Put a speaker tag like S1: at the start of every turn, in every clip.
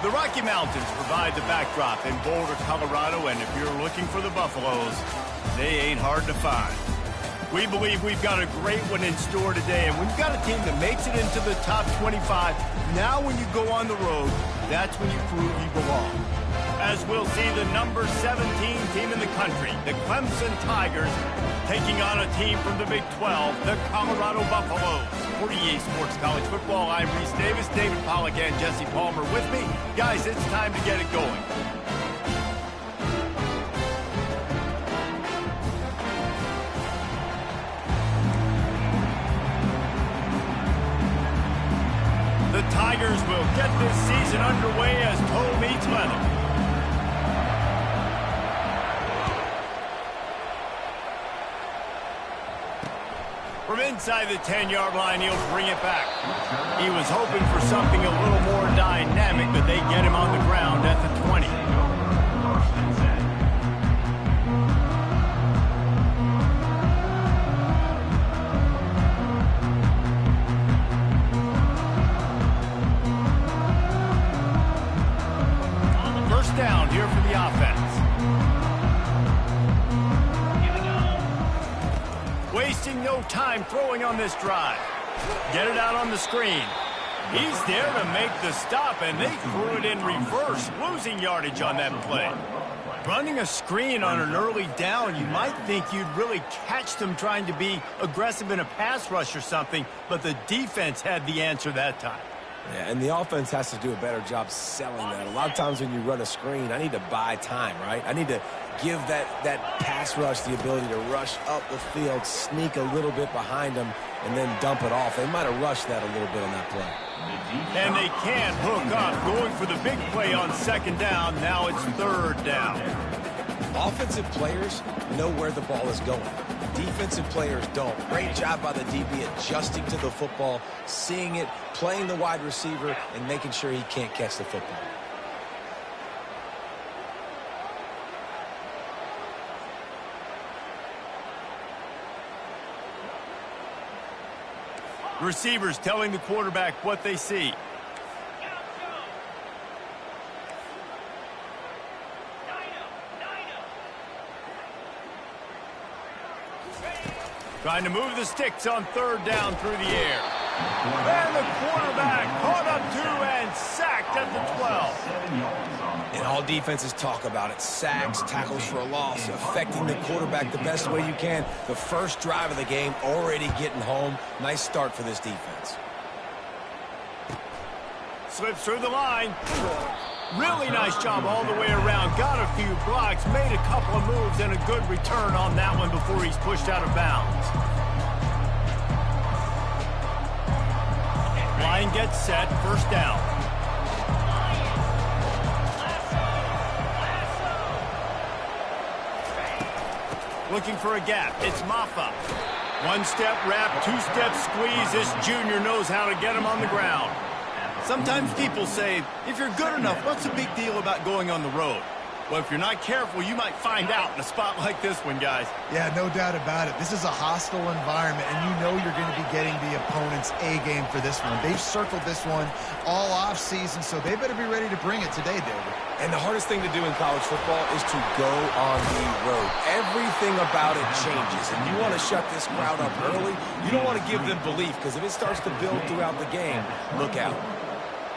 S1: The Rocky Mountains provide the backdrop in Boulder, Colorado, and if you're looking for the Buffaloes, they ain't hard to find. We believe we've got a great one in store today, and we've got a team that makes it into the top 25. Now when you go on the road, that's when you prove you belong. As we'll see the number 17 team in the country, the Clemson Tigers, taking on a team from the Big 12, the Colorado Buffaloes. For EA Sports College Football, I'm Reese Davis, David Pollack, and Jesse Palmer with me. Guys, it's time to get it going. The Tigers will get this season underway as toe meets leather. From inside the 10-yard line, he'll bring it back. He was hoping for something a little more dynamic, but they get him on the ground at the 20. First down here for the offense. Wasting no time throwing on this drive. Get it out on the screen. He's there to make the stop, and they threw it in reverse, losing yardage on that play. Running a screen on an early down, you might think you'd really catch them trying to be aggressive in a pass rush or something, but the defense had the answer that time.
S2: Yeah, and the offense has to do a better job selling that. A lot of times when you run a screen, I need to buy time, right? I need to give that pass rush the ability to rush up the field, sneak a little bit behind them, and then dump it off. They might have rushed that a little bit on that play.
S1: And they can't hook up, going for the big play on second down. Now it's third down.
S2: Offensive players know where the ball is going. Defensive players don't. Great job by the DB adjusting to the football, seeing it, playing the wide receiver, and making sure he can't catch the football.
S1: Receivers telling the quarterback what they see. Trying to move the sticks on third down through the air. And the quarterback caught up to and sacked at the 12.
S2: And all defenses talk about it. Sacks, tackles for a loss, affecting the quarterback the best way you can. The first drive of the game, already getting home. Nice start for this defense.
S1: Slips through the line. Really nice job all the way around. Got a few blocks, made a couple of moves, and a good return on that one before he's pushed out of bounds. Line gets set, first down. Looking for a gap, it's Maffa. One-step wrap, two-step squeeze. This junior knows how to get him on the ground. Sometimes people say, if you're good enough, what's the big deal about going on the road? Well, if you're not careful, you might find out in a spot like this one, guys.
S3: Yeah, no doubt about it. This is a hostile environment, and you know you're going to be getting the opponent's A-game for this one. They've circled this one all off-season, so they better be ready to bring it today, David.
S2: And the hardest thing to do in college football is to go on the road. Everything about it changes, and you want to shut this crowd up early. You don't want to give them belief, because if it starts to build throughout the game, look out.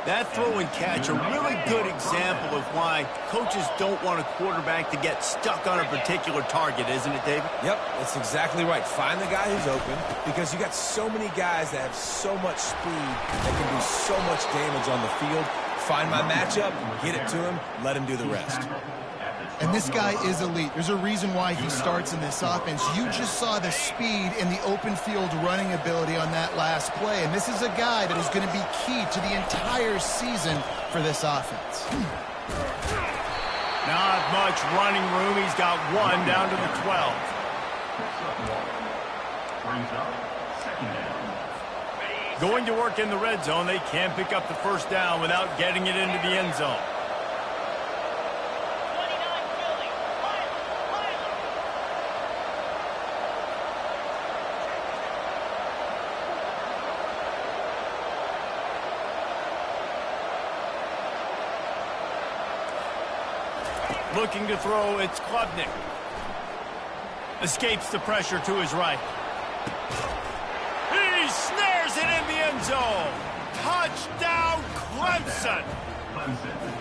S1: That throw and catch, a really good example of why coaches don't want a quarterback to get stuck on a particular target, isn't it, David?
S2: Yep, that's exactly right. Find the guy who's open, because you got so many guys that have so much speed that can do so much damage on the field. Find my matchup, get it to him, let him do the rest.
S3: And this guy is elite. There's a reason why he starts in this offense. You just saw the speed and the open field running ability on that last play. And this is a guy that is going to be key to the entire season for this offense.
S1: Not much running room. He's got one down to the 12. Going to work in the red zone. They can't pick up the first down without getting it into the end zone. Looking to throw, it's Klubnik. Escapes the pressure to his right. He snares it in the end zone. Touchdown, Clemson.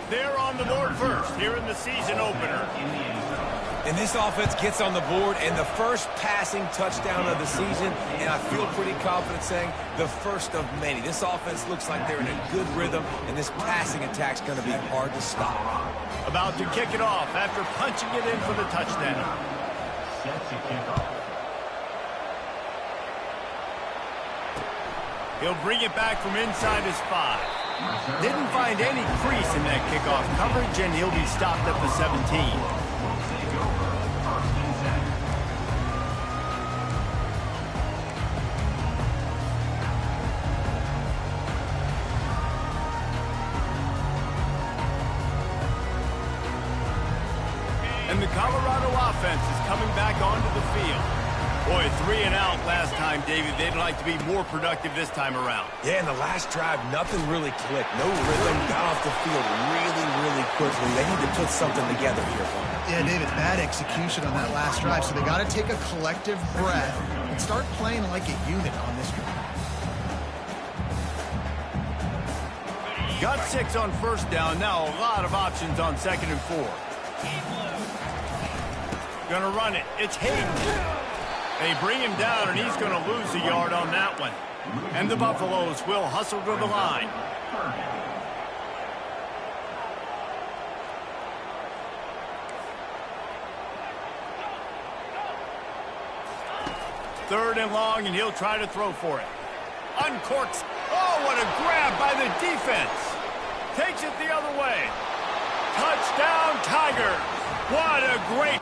S1: They're on the board first here in the season opener.
S2: And this offense gets on the board and the first passing touchdown of the season, and I feel pretty confident saying the first of many. This offense looks like they're in a good rhythm, and this passing attack's going to be hard to stop.
S1: About to kick it off after punching it in for the touchdown.
S4: Set to kick off.
S1: He'll bring it back from inside his 5. Didn't find any crease in that kickoff coverage, and he'll be stopped at the 17. And the Colorado offense is coming back onto the field. Boy, 3 and out last time, David. They'd like to be more productive this time around.
S2: Yeah, in the last drive, nothing really clicked. No rhythm, got off the field really quickly. They need to put something together here for them.
S3: Yeah, David, bad execution on that last drive, so they got to take a collective breath and start playing like a unit on this drive.
S1: Got 6 on first down. Now a lot of options on 2nd and 4. Gonna run it. It's Hayden. They bring him down, and he's gonna lose a yard on that one. And the Buffaloes will hustle to the line. Third and long, and he'll try to throw for it. Uncorks. Oh, what a grab by the defense. Takes it the other way. Touchdown, Tigers. What a great...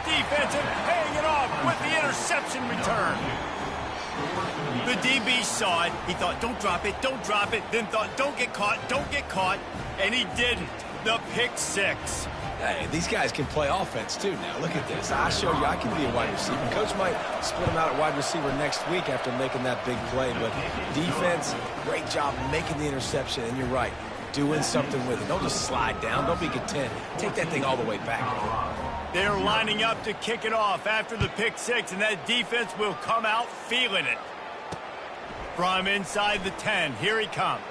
S1: Defensive, paying it off with the interception return. The DB saw it. He thought, don't drop it, then thought, don't get caught, and he didn't. The pick 6.
S2: Hey, these guys can play offense too now. Look at this. I showed you I can be a wide receiver. Coach might split him out at wide receiver next week after making that big play, but defense, great job making the interception, and you're right, doing something with it. Don't just slide down. Don't be content. Take that thing all the way back.
S1: They're lining up to kick it off after the pick 6, and that defense will come out feeling it. From inside the 10, here he comes.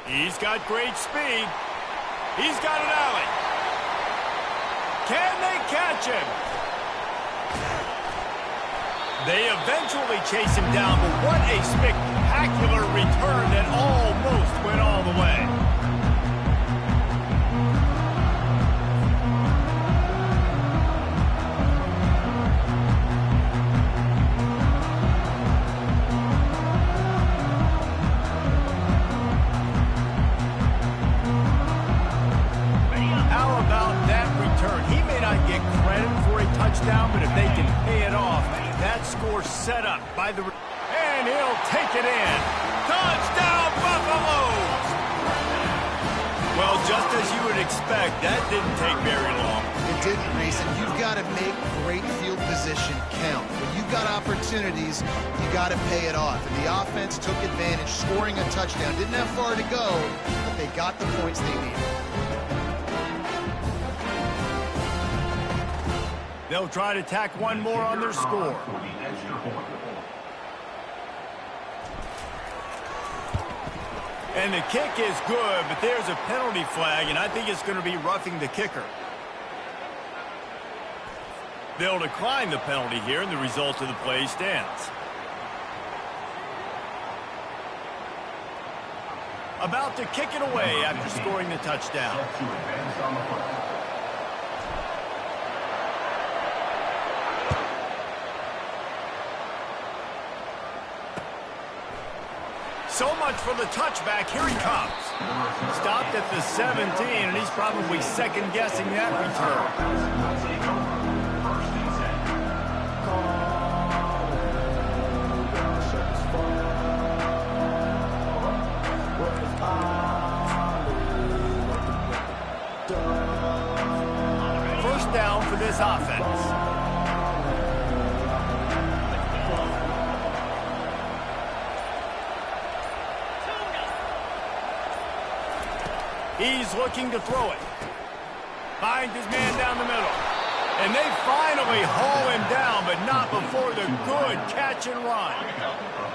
S1: He's got great speed. He's got an alley. Can they catch him? They eventually chase him down, but what a spectacular return that almost went all the way. But if they can pay it off, that score set up by the... And he'll take it in. Touchdown, Buffaloes! Well, just as you would expect, that didn't take very long.
S3: It didn't, Reese, and you've got to make great field position count. When you've got opportunities, you got to pay it off. And the offense took advantage, scoring a touchdown. Didn't have far to go, but they got the points they needed.
S1: They'll try to tack one more on their score. And the kick is good, but there's a penalty flag, and I think it's going to be roughing the kicker. They'll decline the penalty here, and the result of the play stands. About to kick it away after scoring the touchdown. launch for the touchback. Here he comes. Stopped at the 17, and he's probably second-guessing that return. First down for this offense. He's looking to throw it. Finds his man down the middle. And they finally haul him down, but not before the good catch and run.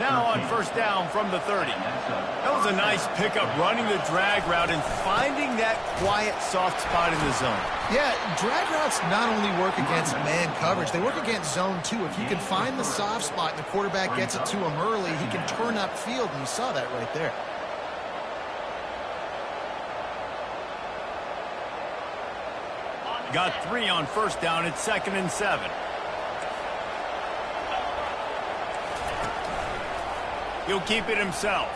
S1: Now on first down from the 30. That was a nice pickup, running the drag route and finding that quiet, soft spot in the zone.
S3: Yeah, drag routes not only work against man coverage, they work against zone too. If you can find the soft spot and the quarterback gets it to him early, he can turn upfield, and you saw that right there.
S1: Got 3 on first down. It's 2nd and 7. He'll keep it himself.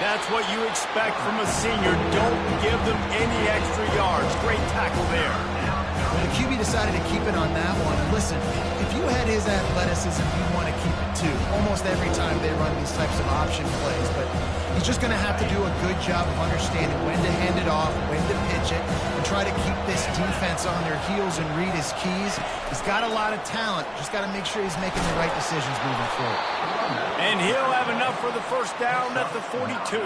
S1: That's what you expect from a senior. Don't give them any extra yards. Great tackle there.
S3: Well, the QB decided to keep it on that one. Listen, if you had his athleticism, you'd want to keep it too. Almost every time they run these types of option plays, but he's just going to have to do a good job of understanding when to hand it off, when to pitch it, and try to keep this defense on their heels and read his keys. He's got a lot of talent. Just got to make sure he's making the right decisions moving forward.
S1: And he'll have enough for the first down at the 42.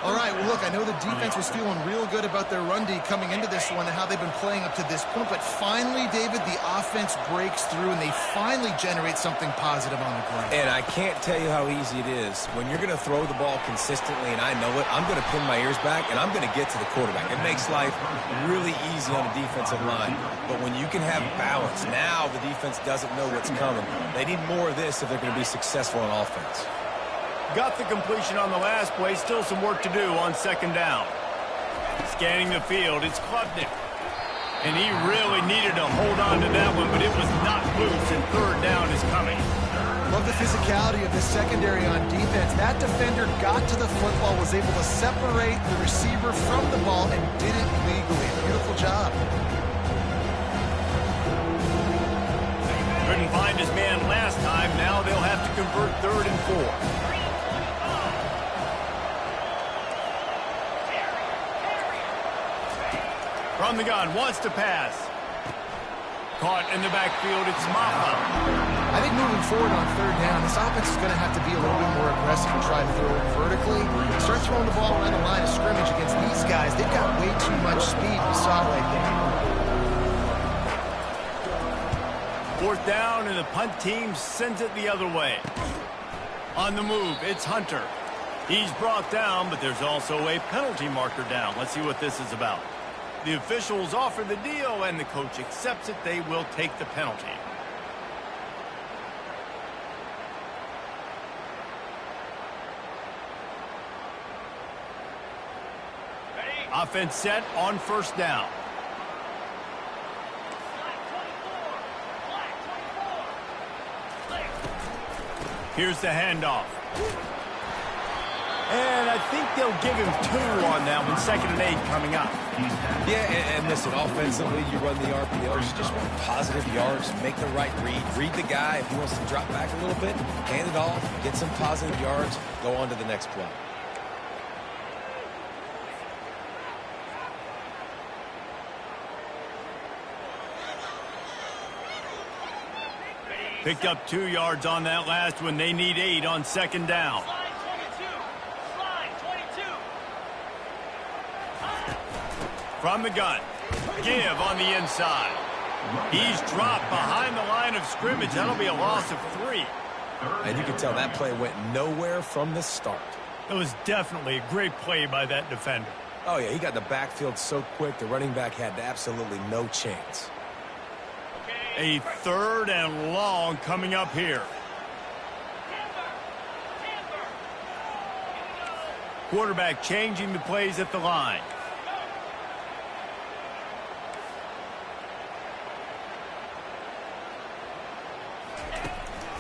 S3: All right, well, look, I know the defense was feeling real good about their run D coming into this one and how they've been playing up to this point, but finally, David, the offense breaks through and they finally generate something positive on the ground.
S2: And I can't tell you how easy it is. When you're going to throw the ball consistently, and I know it, I'm going to pin my ears back, and I'm going to get to the quarterback. It makes life really easy on the defensive line. But when you can have balance, now the defense doesn't know what's coming. They need more of this if they're going to be successful on offense.
S1: Got the completion on the last play. Still some work to do on second down. Scanning the field, it's Klubnik. And he really needed to hold on to that one, but it was not loose, and third down is coming.
S3: Love the physicality of the secondary on defense. That defender got to the football, was able to separate the receiver from the ball, and did it legally. Beautiful job.
S1: Couldn't find his man last time. Now they'll have to convert 3rd and 4. From the gun, wants to pass. Caught in the backfield, it's Mafa.
S3: I think moving forward on third down, this offense is going to have to be a little bit more aggressive and try to throw it vertically. Start throwing the ball around the line of scrimmage against these guys. They've got way too much speed. We saw it right there.
S1: 4th down, and the punt team sends it the other way. On the move, it's Hunter. He's brought down, but there's also a penalty marker down. Let's see what this is about. The officials offer the deal, and the coach accepts it. They will take the penalty. Offense set on first down. Here's the handoff. And I think they'll give him 2 on that one. 2nd and 8 coming up.
S2: Yeah, and listen, offensively, you run the RPOs. You just want positive yards, make the right read the guy. If he wants to drop back a little bit, hand it off, get some positive yards, go on to the next play.
S1: Picked up 2 yards on that last one. They need 8 on second down. From the gun. Give on the inside. He's dropped behind the line of scrimmage. That'll be a loss of 3.
S2: And you can tell that play went nowhere from the start.
S1: It was definitely a great play by that defender.
S2: Oh, yeah, he got in the backfield so quick, the running back had absolutely no chance.
S1: A 3rd and long coming up here. Quarterback changing the plays at the line.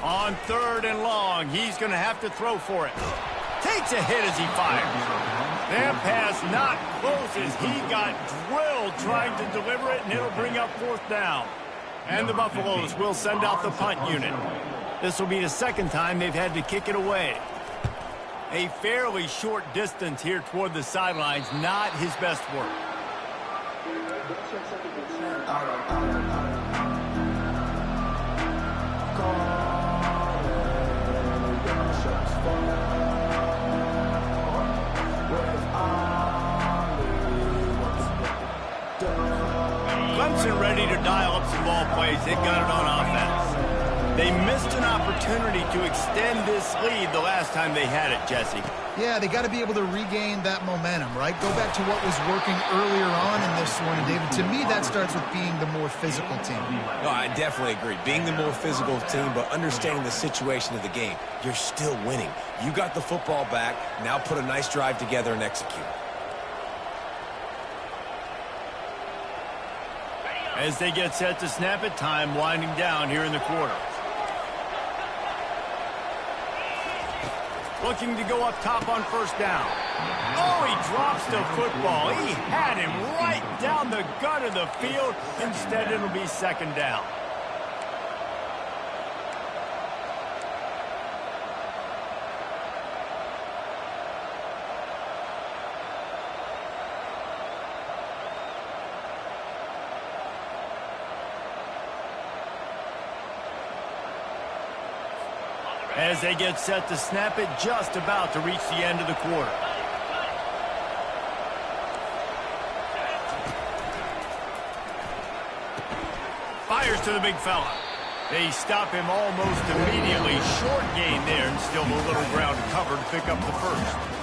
S1: On 3rd and long, he's going to have to throw for it. Takes a hit as he fires. That pass not close as he got drilled trying to deliver it, and it'll bring up 4th down. And the Buffaloes will send out the punt unit. This will be the 2nd time they've had to kick it away. A fairly short distance here toward the sidelines, not his best work. Clemson ready to dial up some ball plays. They've got it on offense. They missed an opportunity to extend this lead the last time they had it, Jesse.
S3: Yeah, they got to be able to regain that momentum, right? Go back to what was working earlier on in this one. And, David, to me, that starts with being the more physical team.
S2: No, I definitely agree. Being the more physical team, but understanding the situation of the game. You're still winning. You got the football back. Now put a nice drive together and execute.
S1: As they get set to snap it, time winding down here in the quarter. Looking to go up top on 1st down. Oh, he drops the football. He had him right down the gut of the field. Instead, it'll be 2nd down. As they get set to snap it, just about to reach the end of the quarter. Fires to the big fella. They stop him almost immediately. Short gain there, and still a little ground to cover to pick up the 1st.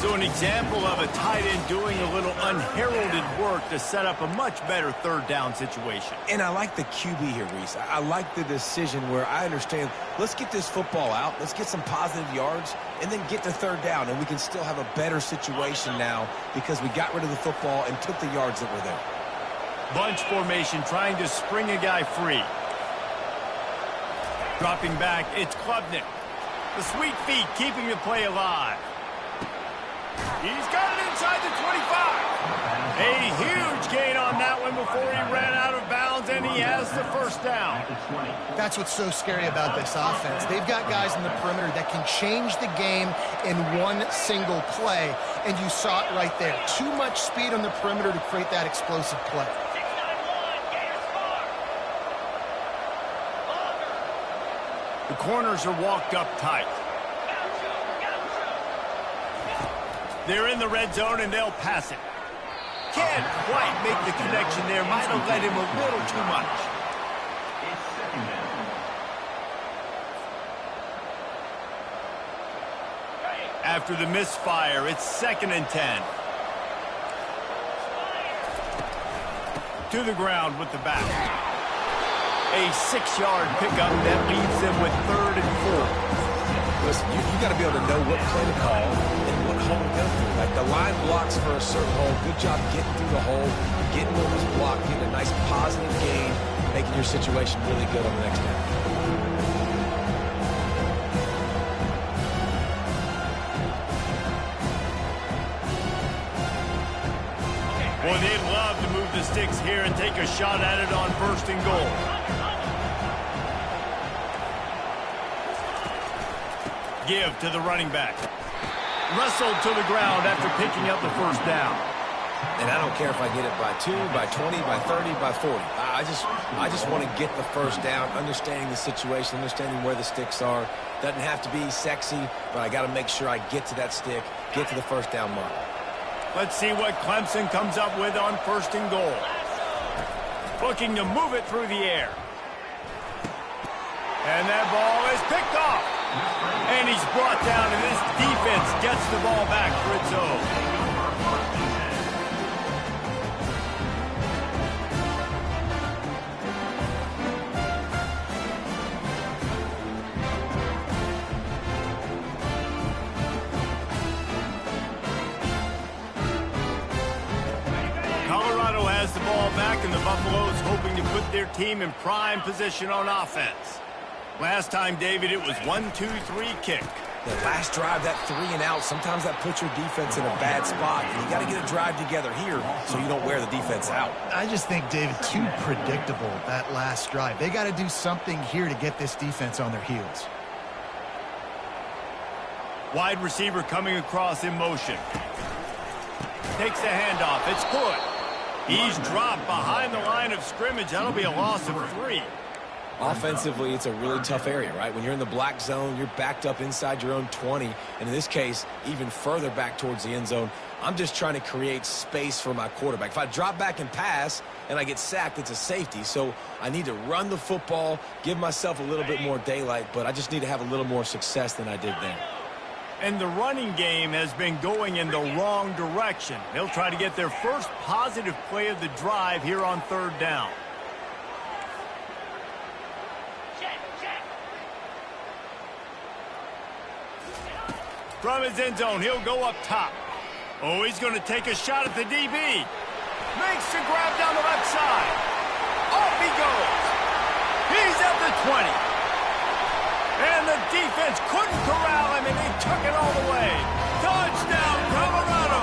S1: So an example of a tight end doing a little unheralded work to set up a much better 3rd down situation.
S2: And I like the QB here, Reese. I like the decision where I understand, let's get this football out, let's get some positive yards, and then get to 3rd down, and we can still have a better situation now because we got rid of the football and took the yards that were there.
S1: Bunch formation, trying to spring a guy free. Dropping back, it's Klubnik. The sweet feet keeping the play alive. He's got it inside the 25. A huge gain on that one before he ran out of bounds, and he has the 1st down.
S3: That's what's so scary about this offense. They've got guys in the perimeter that can change the game in one single play, and you saw it right there. Too much speed on the perimeter to create that explosive play.
S1: The corners are walked up tight. They're in the red zone, and they'll pass it. Can't quite make the connection there. Might have led him a little too much. After the misfire, it's 2nd and 10. To the ground with the back. A 6-yard pickup that leaves them with 3rd and 4.
S2: Listen, you got to be able to know what play to call and what hole to go through. Like the line blocks for a certain hole. Good job getting through the hole, getting what was blocked, getting a nice positive gain, making your situation really good on the next down.
S1: Boy, they'd love to move the sticks here and take a shot at it on 1st and goal. Give to the running back. Wrestled to the ground after picking up the 1st down.
S2: And I don't care if I get it by 2, by 20, by 30, by 40. I just want to get the 1st down, understanding the situation, understanding where the sticks are. Doesn't have to be sexy, but I got to make sure I get to that stick, get to the 1st down mark.
S1: Let's see what Clemson comes up with on 1st and goal. Looking to move it through the air. And that ball is picked off. And he's brought down, and this defense gets the ball back for its own. Colorado has the ball back, and the Buffaloes hoping to put their team in prime position on offense. Last time, David, it was 1-2-3 kick.
S2: The last drive, that 3 and out, sometimes that puts your defense in a bad spot. And you got to get a drive together here so you don't wear the defense out.
S3: I just think, David, too predictable, that last drive. They got to do something here to get this defense on their heels.
S1: Wide receiver coming across in motion. Takes the handoff. It's Hood. He's dropped behind the line of scrimmage. That'll be a loss of 3.
S2: Offensively, it's a really tough area, right? When you're in the black zone, you're backed up inside your own 20, and in this case, even further back towards the end zone. I'm just trying to create space for my quarterback. If I drop back and pass and I get sacked, it's a safety. So I need to run the football, give myself a little bit more daylight, but I just need to have a little more success than I did there.
S1: And the running game has been going in the wrong direction. They'll try to get their first positive play of the drive here on 3rd down. From his end zone, he'll go up top. Oh, he's going to take a shot at the DB. Makes the grab down the left side. Off he goes. He's at the 20. And the defense couldn't corral him, and he took it all the way. Touchdown, Colorado.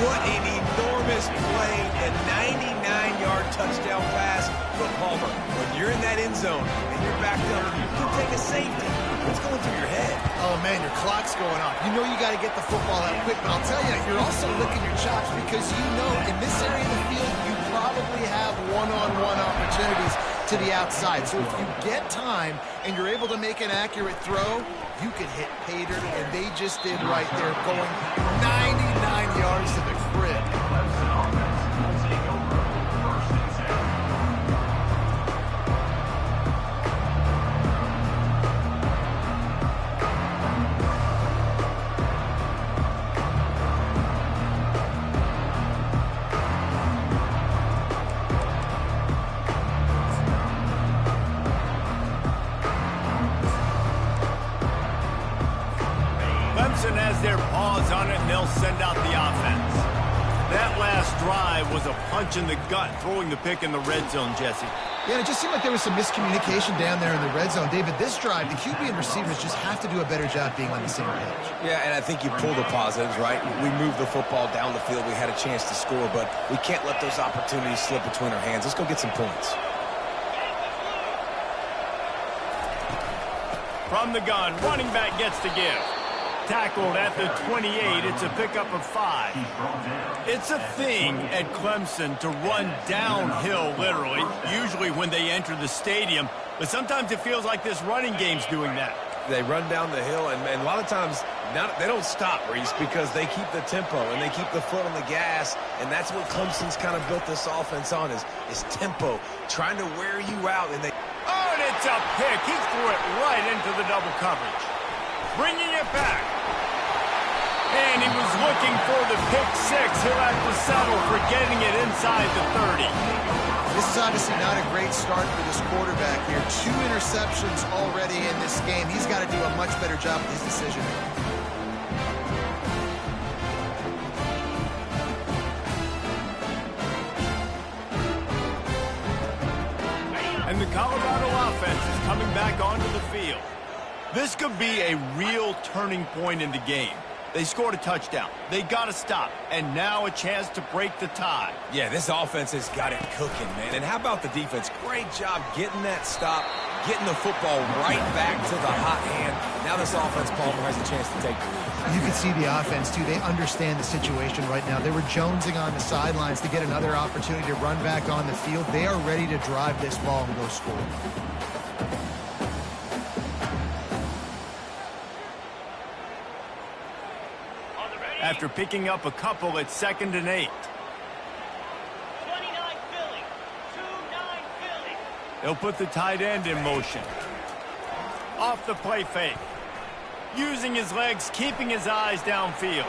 S2: What an enormous play. A 99-yard touchdown pass from Palmer. When you're in that end zone and you're backed up, you can take a safety. What's going through your head?
S3: Oh, man, your clock's going off. You know you got to get the football out quick, but I'll tell you, you're also licking your chops because you know in this area of the field, you probably have one-on-one opportunities to the outside. So if you get time and you're able to make an accurate throw, you can hit pay dirt, and they just did right there, going 99 yards to the crib.
S1: Has their paws on it, and they'll send out the offense. That last drive was a punch in the gut, throwing the pick in the red zone, Jesse.
S3: Yeah, it just seemed like there was some miscommunication down there in the red zone. David, this drive, the QB and receivers just have to do a better job being on the same page.
S2: Yeah, and I think you pull the positives, right? We moved the football down the field. We had a chance to score, but we can't let those opportunities slip between our hands. Let's go get some points.
S1: From the gun, running back gets to give. Tackled at the 28. It's a pickup of 5. It's a thing at Clemson to run downhill, literally, usually when they enter the stadium. But sometimes it feels like this running game's doing that.
S2: They run down the hill, and a lot of times they don't stop, Reese, because they keep the tempo and they keep the foot on the gas, and that's what Clemson's kind of built this offense on is tempo, trying to wear you out. And
S1: and it's a pick. He threw it right into the double coverage. Bringing it back. And he was looking for the pick 6. He'll have to settle for getting it inside the 30.
S3: This is obviously not a great start for this quarterback here. 2 interceptions already in this game. He's got to do a much better job with his decision.
S1: And the Colorado offense is coming back onto the field. This could be a real turning point in the game. They scored a touchdown. They got to stop. And now a chance to break the tie.
S2: Yeah, this offense has got it cooking, man. And how about the defense? Great job getting that stop, getting the football right back to the hot hand. Now this offense, Palmer, has a chance to take the lead.
S3: You can see the offense, too. They understand the situation right now. They were jonesing on the sidelines to get another opportunity to run back on the field. They are ready to drive this ball and go score.
S1: After picking up a couple at 2nd and 8.
S5: 29 Philly. 2-9 Philly.
S1: They'll put the tight end in motion. Off the play fake. Using his legs, keeping his eyes downfield.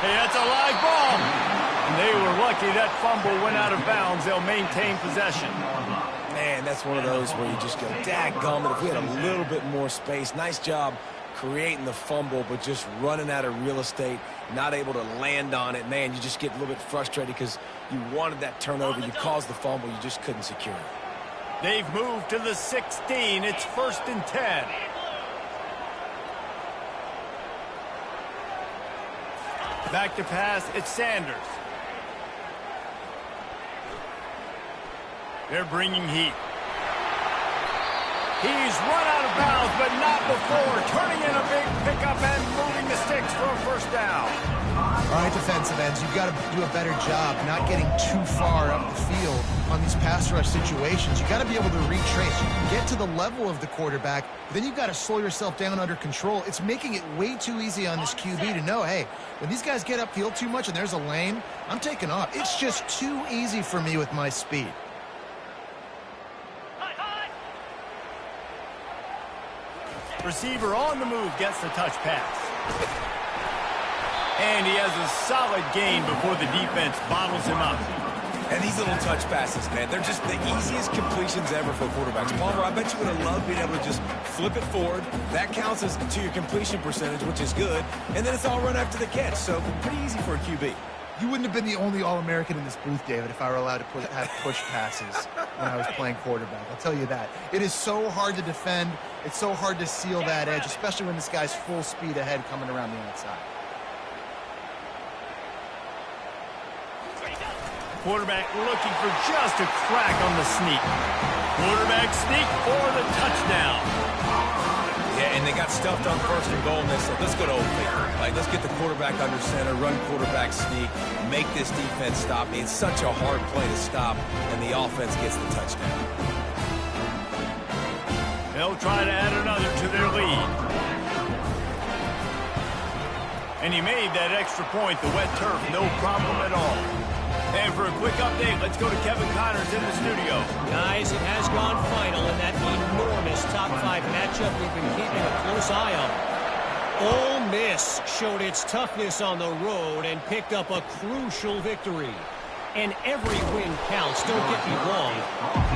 S1: Hey, that's a live ball. And they were lucky that fumble went out of bounds. They'll maintain possession.
S2: Man, that's one of those where you just go, dadgummit, if we had a little bit more space. Nice job creating the fumble, but just running out of real estate, not able to land on it. Man, you just get a little bit frustrated because you wanted that turnover. You caused the fumble. You just couldn't secure it.
S1: They've moved to the 16. It's 1st and 10. Back to pass, it's Sanders. They're bringing heat. He's run out of bounds, but not before. Turning in a big pickup and moving the sticks for a 1st down.
S3: All right, defensive ends, you've got to do a better job not getting too far up the field on these pass rush situations. You've got to be able to retrace. You can get to the level of the quarterback, but then you've got to slow yourself down under control. It's making it way too easy on this QB to know, hey, when these guys get upfield too much and there's a lane, I'm taking off. It's just too easy for me with my speed.
S1: Receiver on the move gets the touch pass. And he has a solid gain before the defense bottles him up.
S2: And these little touch passes, man, they're just the easiest completions ever for quarterbacks. Palmer, I bet you would have loved being able to just flip it forward. That counts as to your completion percentage, which is good. And then it's all run after the catch, so pretty easy for a QB.
S3: You wouldn't have been the only All-American in this booth, David, if I were allowed to have push passes when I was playing quarterback. I'll tell you that. It is so hard to defend. It's so hard to seal that edge, especially when this guy's full speed ahead coming around the outside.
S1: Quarterback looking for just a crack on the sneak. Quarterback sneak for the touchdown.
S2: Yeah, and they got stuffed on 1st and goal, and they said, let's go to open. Like, let's get the quarterback under center, run quarterback sneak, make this defense stop me. It's such a hard play to stop, and the offense gets the touchdown.
S1: They'll try to add another to their lead. And he made that extra point, the wet turf, no problem at all. And for a quick update, let's go to Kevin Connors in the studio.
S6: Guys, it has gone final in that enormous top 5 matchup we've been keeping a close eye on. Ole Miss showed its toughness on the road and picked up a crucial victory. And every win counts, don't get me wrong,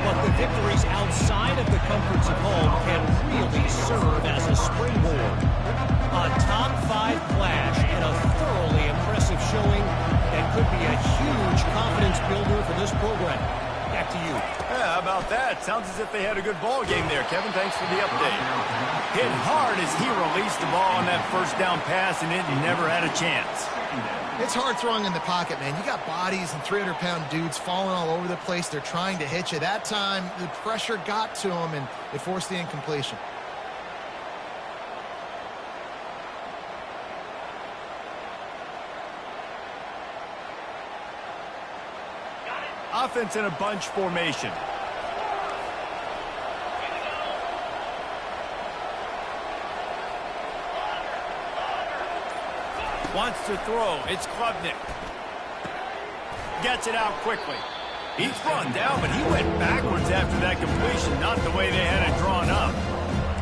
S6: but the victories outside of the comforts of home can really serve as a springboard. A top 5 clash and a thoroughly impressive showing that could be a huge confidence builder for this program. Back to you.
S1: Yeah, how about that? Sounds as if they had a good ball game there, Kevin. Thanks for the update. Hit hard as he released the ball on that 1st down pass, and it never had a chance.
S3: It's hard throwing in the pocket, man. You got bodies and 300-pound dudes falling all over the place. They're trying to hit you. That time, the pressure got to him, and it forced the incompletion.
S1: Offense in a bunch formation. Wants to throw. It's Klubnik. Gets it out quickly. He's run down, but he went backwards after that completion, not the way they had it drawn up.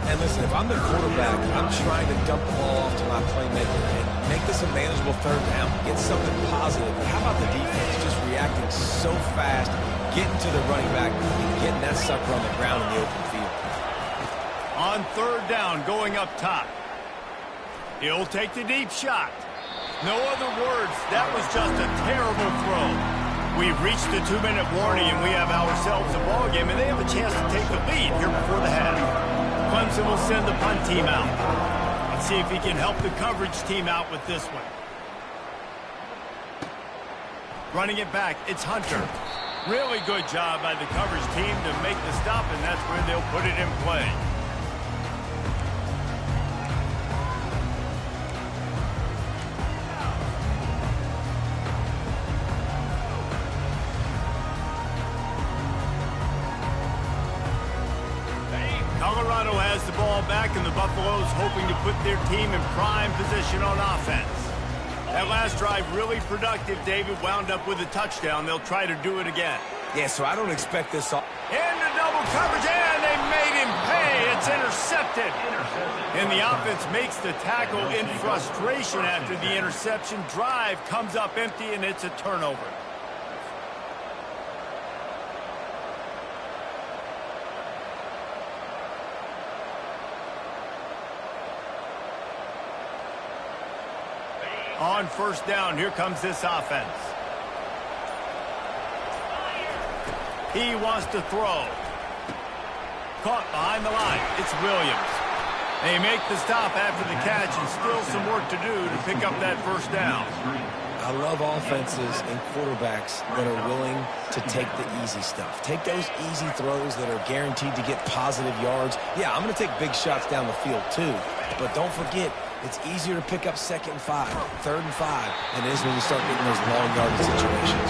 S2: And listen, if I'm the quarterback, I'm trying to dump the ball off to my playmaker and make this a manageable 3rd down. Get something positive. But how about the defense just reacting so fast, getting to the running back, and getting that sucker on the ground in the open field?
S1: On 3rd down, going up top. He'll take the deep shot. No other words. That was just a terrible throw. We've reached the 2-minute warning, and we have ourselves a ball game, and they have a chance to take the lead here before the half. Clemson will send the punt team out. Let's see if he can help the coverage team out with this one. Running it back, it's Hunter. Really good job by the coverage team to make the stop, and that's where they'll put it in play. Colorado has the ball back, and the Buffaloes hoping to put their team in prime position on offense. That last drive really productive. David wound up with a touchdown. They'll try to do it again.
S2: Yeah, so I don't expect this all.
S1: Into double coverage, and they made him pay. It's intercepted. And the offense makes the tackle in frustration after the interception. Drive comes up empty, and it's a turnover. On 1st down, here comes this offense. He wants to throw. caught behind the line. It's Williams. They make the stop after the catch and still some work to do to pick up that first down.
S2: I love offenses and quarterbacks that are willing to take the easy stuff. Take those easy throws that are guaranteed to get positive yards. Yeah, I'm going to take big shots down the field too. But don't forget, it's easier to pick up 2nd and 5, 3rd and 5 than it is when you start getting those long yardage situations.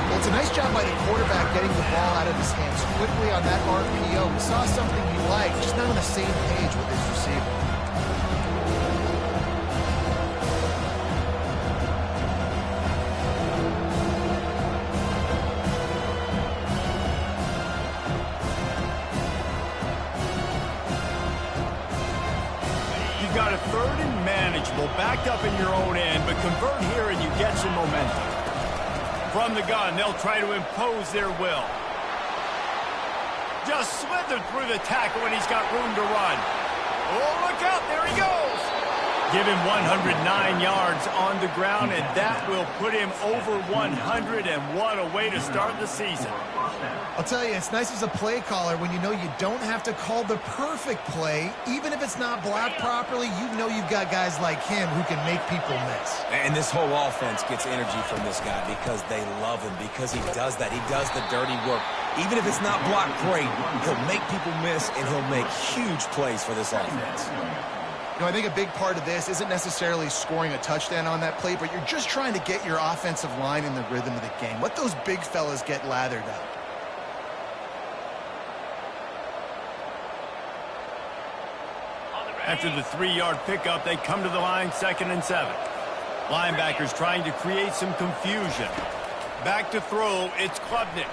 S3: Well, it's a nice job by the quarterback getting the ball out of his hands quickly on that RPO. We saw something he liked, just not on the same page with his receiver.
S1: You've got a 3rd and manageable, backed up in your own end, but convert here and you get some momentum. From the gun, they'll try to impose their will. Just slithered through the tackle and he's got room to run. Oh, look out, there he goes. Give him 109 yards on the ground, and that will put him over 100, and what a way to start the season.
S3: I'll tell you, it's nice as a play caller when you know you don't have to call the perfect play. Even if it's not blocked properly, you know you've got guys like him who can make people miss.
S2: And this whole offense gets energy from this guy because they love him, because he does that. He does the dirty work. Even if it's not blocked great, he'll make people miss, and he'll make huge plays for this offense.
S3: You know, I think a big part of this isn't necessarily scoring a touchdown on that play, but you're just trying to get your offensive line in the rhythm of the game. Let those big fellas get lathered up.
S1: After the 3-yard pickup, they come to the line 2nd and 7. Linebackers trying to create some confusion. Back to throw, it's Klubnik.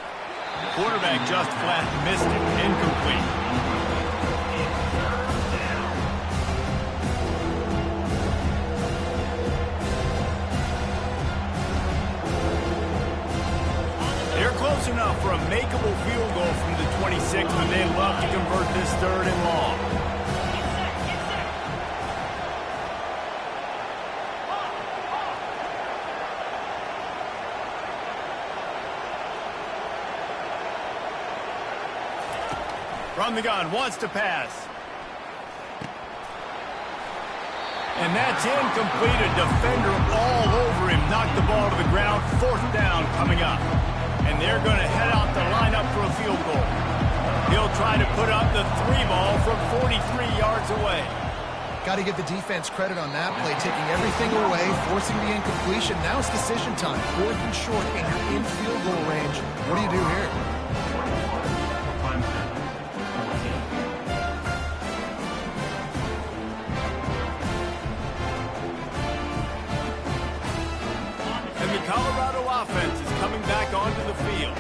S1: Quarterback just flat missed it, incomplete. They're close enough for a makeable field goal from the 26, but they'd love to convert this 3rd and long. From the gun, wants to pass. And that's incomplete. A defender all over him. Knocked the ball to the ground. 4th down coming up. And they're going to head out the lineup for a field goal. He'll try to put up the 3 ball from 43 yards away.
S3: Got to give the defense credit on that play, taking everything away, forcing the incompletion. Now it's decision time. 4th and short, and you're in field goal range. What do you do here?
S1: Colorado offense is coming back onto the field.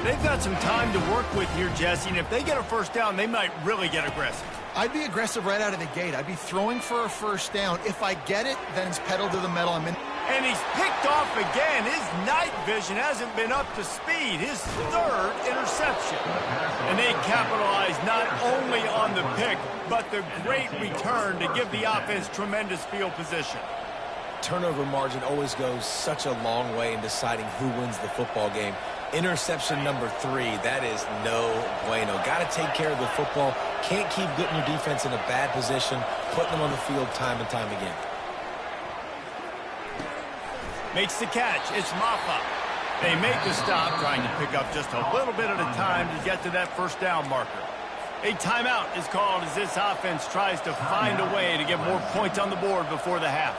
S1: They've got some time to work with here, Jesse, and if they get a first down, they might really get aggressive.
S3: I'd be aggressive right out of the gate. I'd be throwing for a first down. If I get it, then it's pedal to the metal. I'm in.
S1: And he's picked off again. His night vision hasn't been up to speed. His 3rd interception. And they capitalize not only on the pick, but the great return to give the offense tremendous field position.
S2: Turnover margin always goes such a long way in deciding who wins the football game. Interception number 3, that is no bueno. Got to take care of the football. Can't keep putting your defense in a bad position, putting them on the field time and time again.
S1: Makes the catch. It's Maffa. They make the stop, trying to pick up just a little bit at a time to get to that first down marker. A timeout is called as this offense tries to find a way to get more points on the board before the half.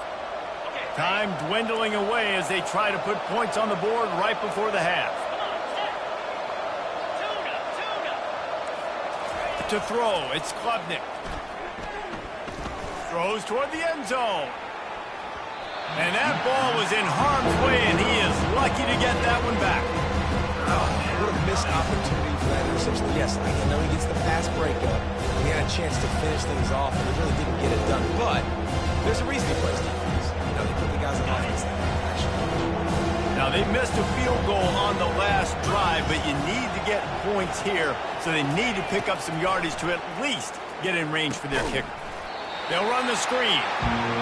S1: Time dwindling away as they try to put points on the board right before the half. To throw, it's Klubnik. Throws toward the end zone. And that ball was in harm's way, and he is lucky to get that one back.
S2: Oh, what a missed opportunity for that interception. Yes, I know he gets the pass breakup. He had a chance to finish things off, and he really didn't get it done. But there's a reason he plays defense. You know, they put the guys on offense that actually.
S1: Now, they missed a field goal on the last drive, but you need to get points here, so they need to pick up some yardage to at least get in range for their kicker. They'll run the screen.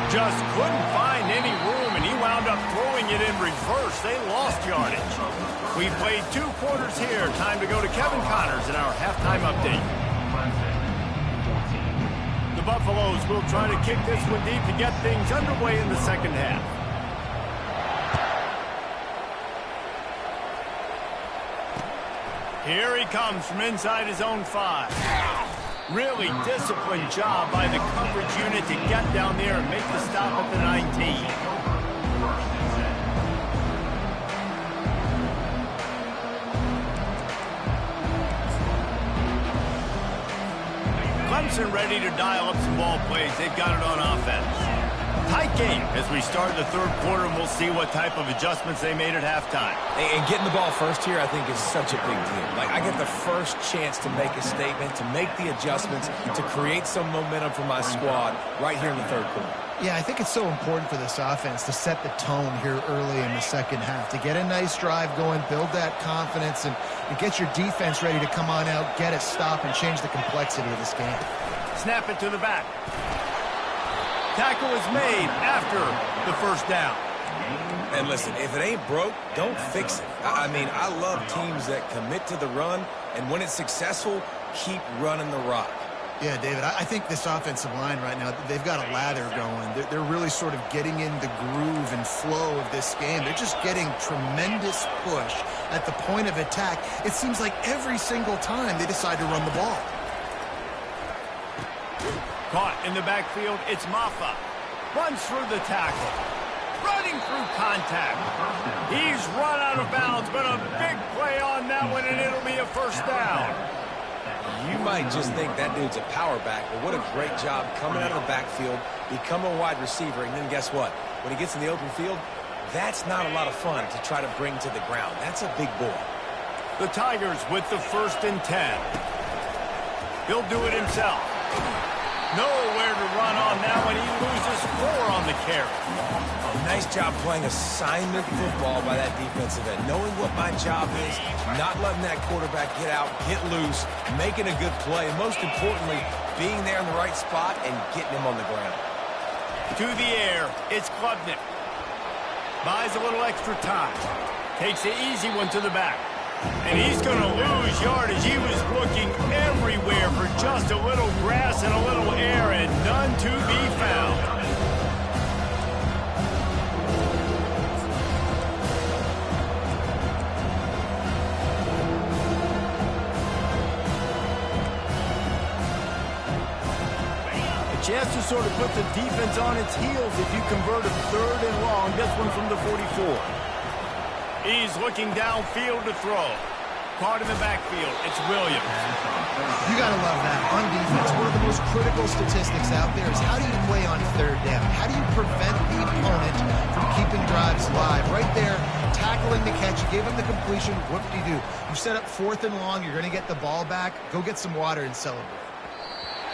S1: Just couldn't find any room, and he wound up throwing it in reverse. They lost yardage. We've played 2 quarters here. Time to go to Kevin Connors in our halftime update. The Buffaloes will try to kick this one deep to get things underway in the second half. Here he comes from inside his own 5. Really disciplined job by the coverage unit to get down there and make the stop at the 19. Clemson ready to dial up some ball plays. They've got it on offense. Tight game as we start the third quarter, and we'll see what type of adjustments they made at halftime.
S2: And getting the ball first here, I think, is such a big deal. Like, I get the first chance to make a statement, to make the adjustments, to create some momentum for my squad right here in the third quarter.
S3: Yeah, I think it's so important for this offense to set the tone here early in the second half, to get a nice drive going, build that confidence, and get your defense ready to come on out, get a stop, and change the complexity of this game.
S1: Snap it to the back. Tackle is made after the first down.
S2: And listen, if it ain't broke, don't fix it. I mean, I love teams that commit to the run, and when it's successful, keep running the rock.
S3: Yeah, David, I think this offensive line right now, they've got a lather going. They're really sort of getting in the groove and flow of this game. They're just getting tremendous push at the point of attack. It seems like every single time they decide to run the ball.
S1: Caught in the backfield, it's Maffa. Runs through the tackle. Running through contact. He's run out of bounds, but a big play on that one, and it'll be a first down.
S2: You might just think that dude's a power back, but what a great job coming out of the backfield, become a wide receiver, and then guess what? When he gets in the open field, that's not a lot of fun to try to bring to the ground. That's a big boy.
S1: The Tigers with the 1st and 10. He'll do it himself. Nowhere to run on now, and he loses 4 on the carry.
S2: Nice job playing assignment football by that defensive end. Knowing what my job is, not letting that quarterback get out, get loose, making a good play, and most importantly, being there in the right spot and getting him on the ground.
S1: To the air, it's Klubnik. Buys a little extra time. Takes the easy one to the back. And he's going to lose yardage. He was looking everywhere for just a little grass and a little air, and none to be found. A chance to sort of put the defense on its heels if you convert a 3rd and long. This one from the 44. He's looking downfield to throw. Caught in the backfield. It's Williams.
S3: You got to love that. On defense, one of the most critical statistics out there is how do you play on 3rd down? How do you prevent the opponent from keeping drives live? Right there, tackling the catch. You gave him the completion. What did you do? You set up 4th and long. You're going to get the ball back. Go get some water and celebrate.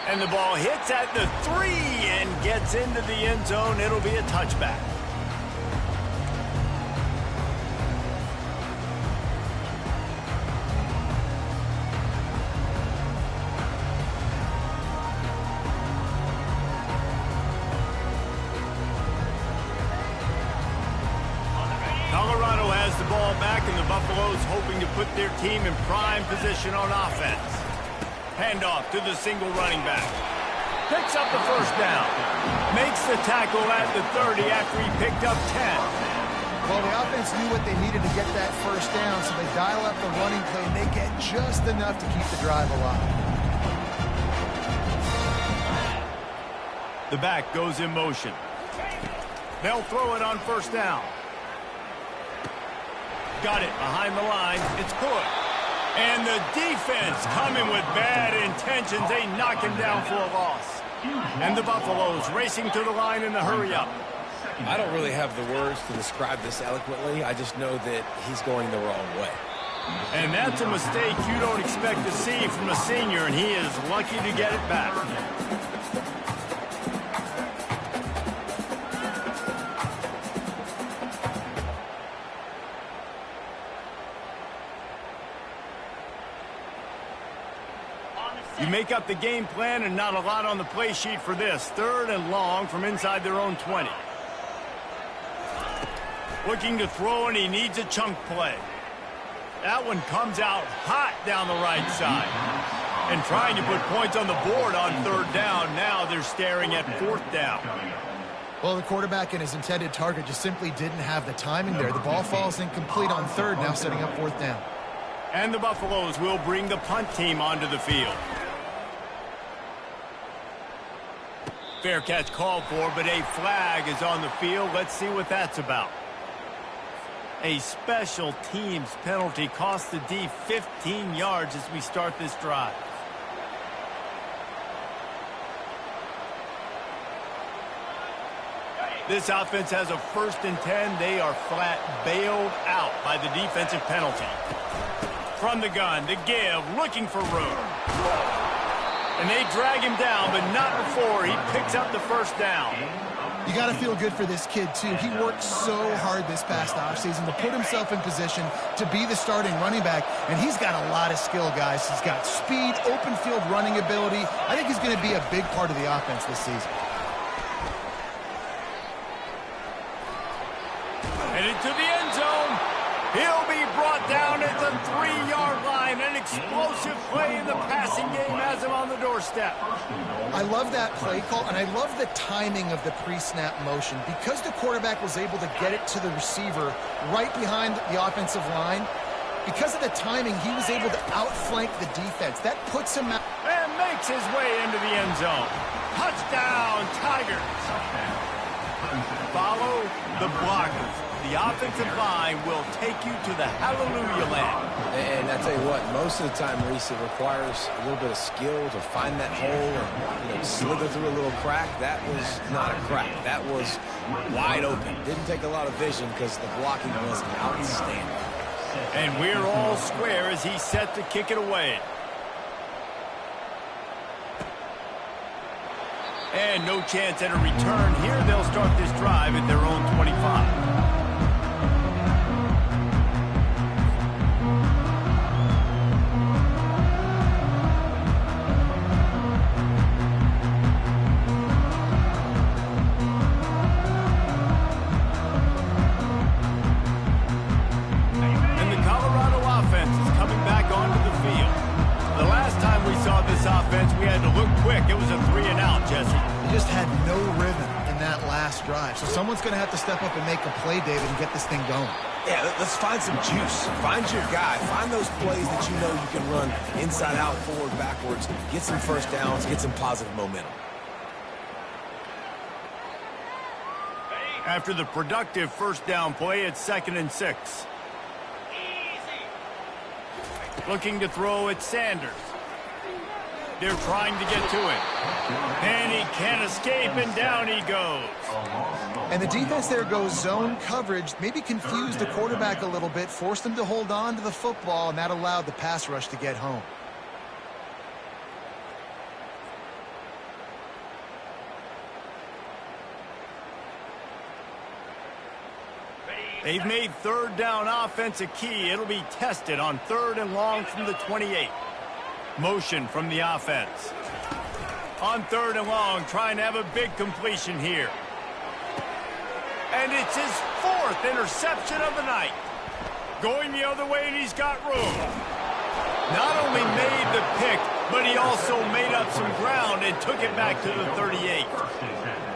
S1: And the ball hits at the 3 and gets into the end zone. It'll be a touchback. Colorado has the ball back, and the Buffaloes hoping to put their team in prime position on offense. Handoff to the single running back. Picks up the first down. Makes the tackle at the 30 after he picked up 10.
S3: Well, the offense knew what they needed to get that first down, so they dial up the running play, and they get just enough to keep the drive alive.
S1: The back goes in motion. They'll throw it on first down. Got it behind the line. It's good. And the defense coming with bad intentions. They knock him down for a loss. And the Buffaloes racing to the line in the hurry-up.
S2: I don't really have the words to describe this eloquently. I just know that he's going the wrong way.
S1: And that's a mistake you don't expect to see from a senior, and he is lucky to get it back. You make up the game plan, and not a lot on the play sheet for this. 3rd and long from inside their own 20. Looking to throw, and he needs a chunk play. That one comes out hot down the right side. And trying to put points on the board on 3rd down. Now they're staring at 4th down.
S3: Well, the quarterback and his intended target just simply didn't have the timing there. The ball falls incomplete on 3rd, now setting up 4th down.
S1: And the Buffaloes will bring the punt team onto the field. Fair catch called for, but a flag is on the field. Let's see what that's about. A special teams penalty cost the D 15 yards as we start this drive. This offense has a 1st and 10. They are flat bailed out by the defensive penalty. From the gun, the give, looking for room. And they drag him down, but not before he picks up the 1st down.
S3: You got to feel good for this kid, too. He worked so hard this past offseason to put himself in position to be the starting running back, and he's got a lot of skill, guys. He's got speed, open field running ability. I think he's going to be a big part of the offense this season.
S1: Headed to the end zone. He'll be brought down at the 3-yard line. An explosive play in the passing game has him on the doorstep.
S3: I love that play call, and I love the timing of the pre-snap motion. Because the quarterback was able to get it to the receiver right behind the offensive line, because of the timing, he was able to outflank the defense. That puts him out.
S1: And makes his way into the end zone. Touchdown, Tigers. Follow the blockers. The offensive line will take you to the hallelujah land.
S2: And I tell you what, most of the time, Reese, it requires a little bit of skill to find that hole or slither through a little crack. That was not a crack. That was wide open. Didn't take a lot of vision because the blocking was outstanding.
S1: And we're all square as he's set to kick it away. And no chance at a return here. They'll start this drive at their own 25. We had to look quick. It was a 3-and-out, Jesse.
S3: They just had no rhythm in that last drive. So someone's going to have to step up and make a play, David, and get this thing going.
S2: Yeah, let's find some juice. Find your guy. Find those plays that you know you can run inside out, forward, backwards. Get some 1st downs. Get some positive momentum.
S1: After the productive 1st down play, it's 2nd and 6. Looking to throw at Sanders. They're trying to get to him. And he can't escape, and down he goes.
S3: And the defense there goes zone coverage, maybe confused the quarterback a little bit, forced him to hold on to the football, and that allowed the pass rush to get home.
S1: They've made 3rd down offense a key. It'll be tested on 3rd and long from the 28. Motion from the offense. On 3rd and long, trying to have a big completion here. And it's his 4th interception of the night. Going the other way, and he's got room. Not only made the pick, but he also made up some ground and took it back to the 38.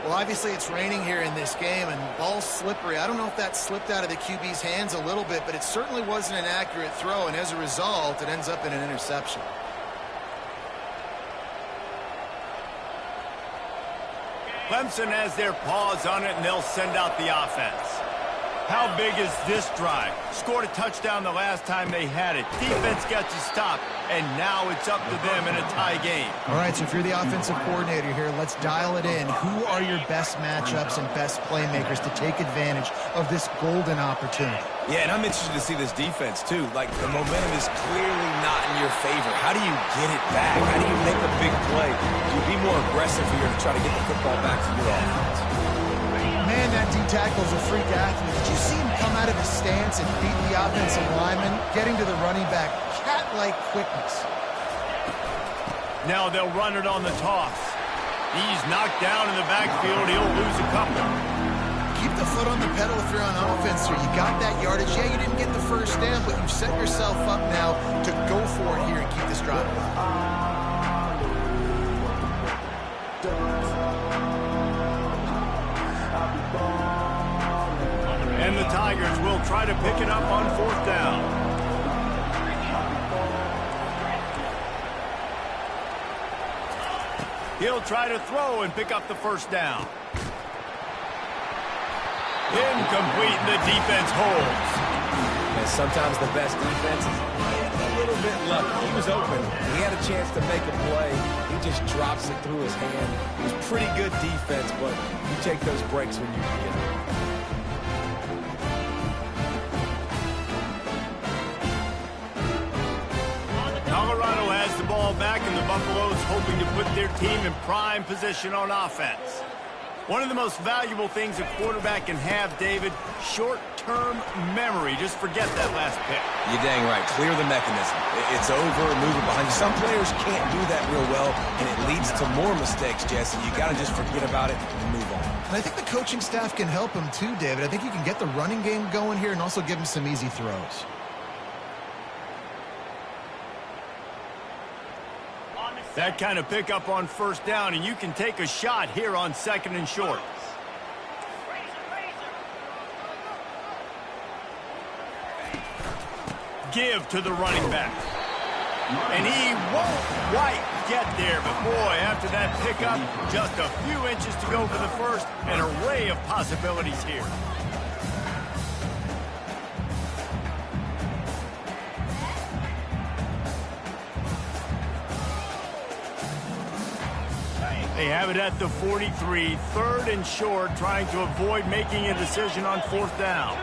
S3: Well, obviously it's raining here in this game, and ball's slippery. I don't know if that slipped out of the QB's hands a little bit, but it certainly wasn't an accurate throw, and as a result, it ends up in an interception.
S1: Clemson has their paws on it, and they'll send out the offense. How big is this drive? Scored a touchdown the last time they had it. Defense gets a stop, and now it's up to them in a tie game.
S3: All right, so if you're the offensive coordinator here, let's dial it in. Who are your best matchups and best playmakers to take advantage of this golden opportunity?
S2: Yeah, and I'm interested to see this defense, too. Like, the momentum is clearly not in your favor. How do you get it back? How do you make a big play? Do you be more aggressive here to try to get the football back to your offense?
S3: Man, that D-tackle's a freak athlete. Did you see him come out of his stance and beat the offensive lineman, getting to the running back? Cat-like quickness.
S1: Now they'll run it on the toss. He's knocked down in the backfield. He'll lose a couple.
S3: Keep the foot on the pedal if you're on offense here. You got that yardage. Yeah, you didn't get the 1st down, but you've set yourself up now to go for it here and keep this drive alive.
S1: And the Tigers will try to pick it up on 4th down. He'll try to throw and pick up the 1st down. Incomplete, and the defense holds.
S2: And sometimes the best defense is a little bit lucky. He was open. He had a chance to make a play. He just drops it through his hand. It was pretty good defense, but you take those breaks when you get it.
S1: Colorado has the ball back, and the Buffaloes hoping to put their team in prime position on offense. One of the most valuable things a quarterback can have, David, short-term memory. Just forget that last pick.
S2: You're dang right. Clear the mechanism. It's over, move it behind you. Some players can't do that real well, and it leads to more mistakes, Jesse. You got to just forget about it and move on.
S3: And I think the coaching staff can help him too, David. I think you can get the running game going here and also give him some easy throws.
S1: That kind of pickup on 1st down, and you can take a shot here on 2nd and short. Give to the running back. And he won't quite get there, but boy, after that pickup, just a few inches to go for the 1st, an array of possibilities here. They have it at the 43, 3rd and short, trying to avoid making a decision on 4th down.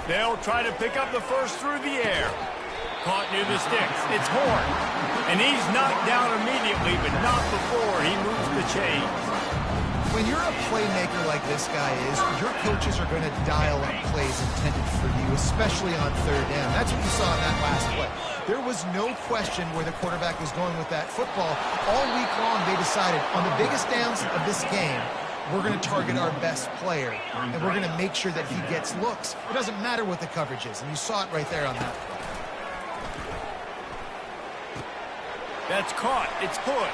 S1: They'll try to pick up the 1st through the air. Caught near the sticks. It's Horn. And he's knocked down immediately, but not before he moves the chains.
S3: When you're a playmaker like this guy is, your coaches are going to dial up plays intended for you, especially on 3rd down. That's what you saw in that last play. There was no question where the quarterback was going with that football. All week long, they decided on the biggest downs of this game, we're going to target our best player, and we're going to make sure that he gets looks. It doesn't matter what the coverage is, and you saw it right there on that play.
S1: That's caught. It's Hood.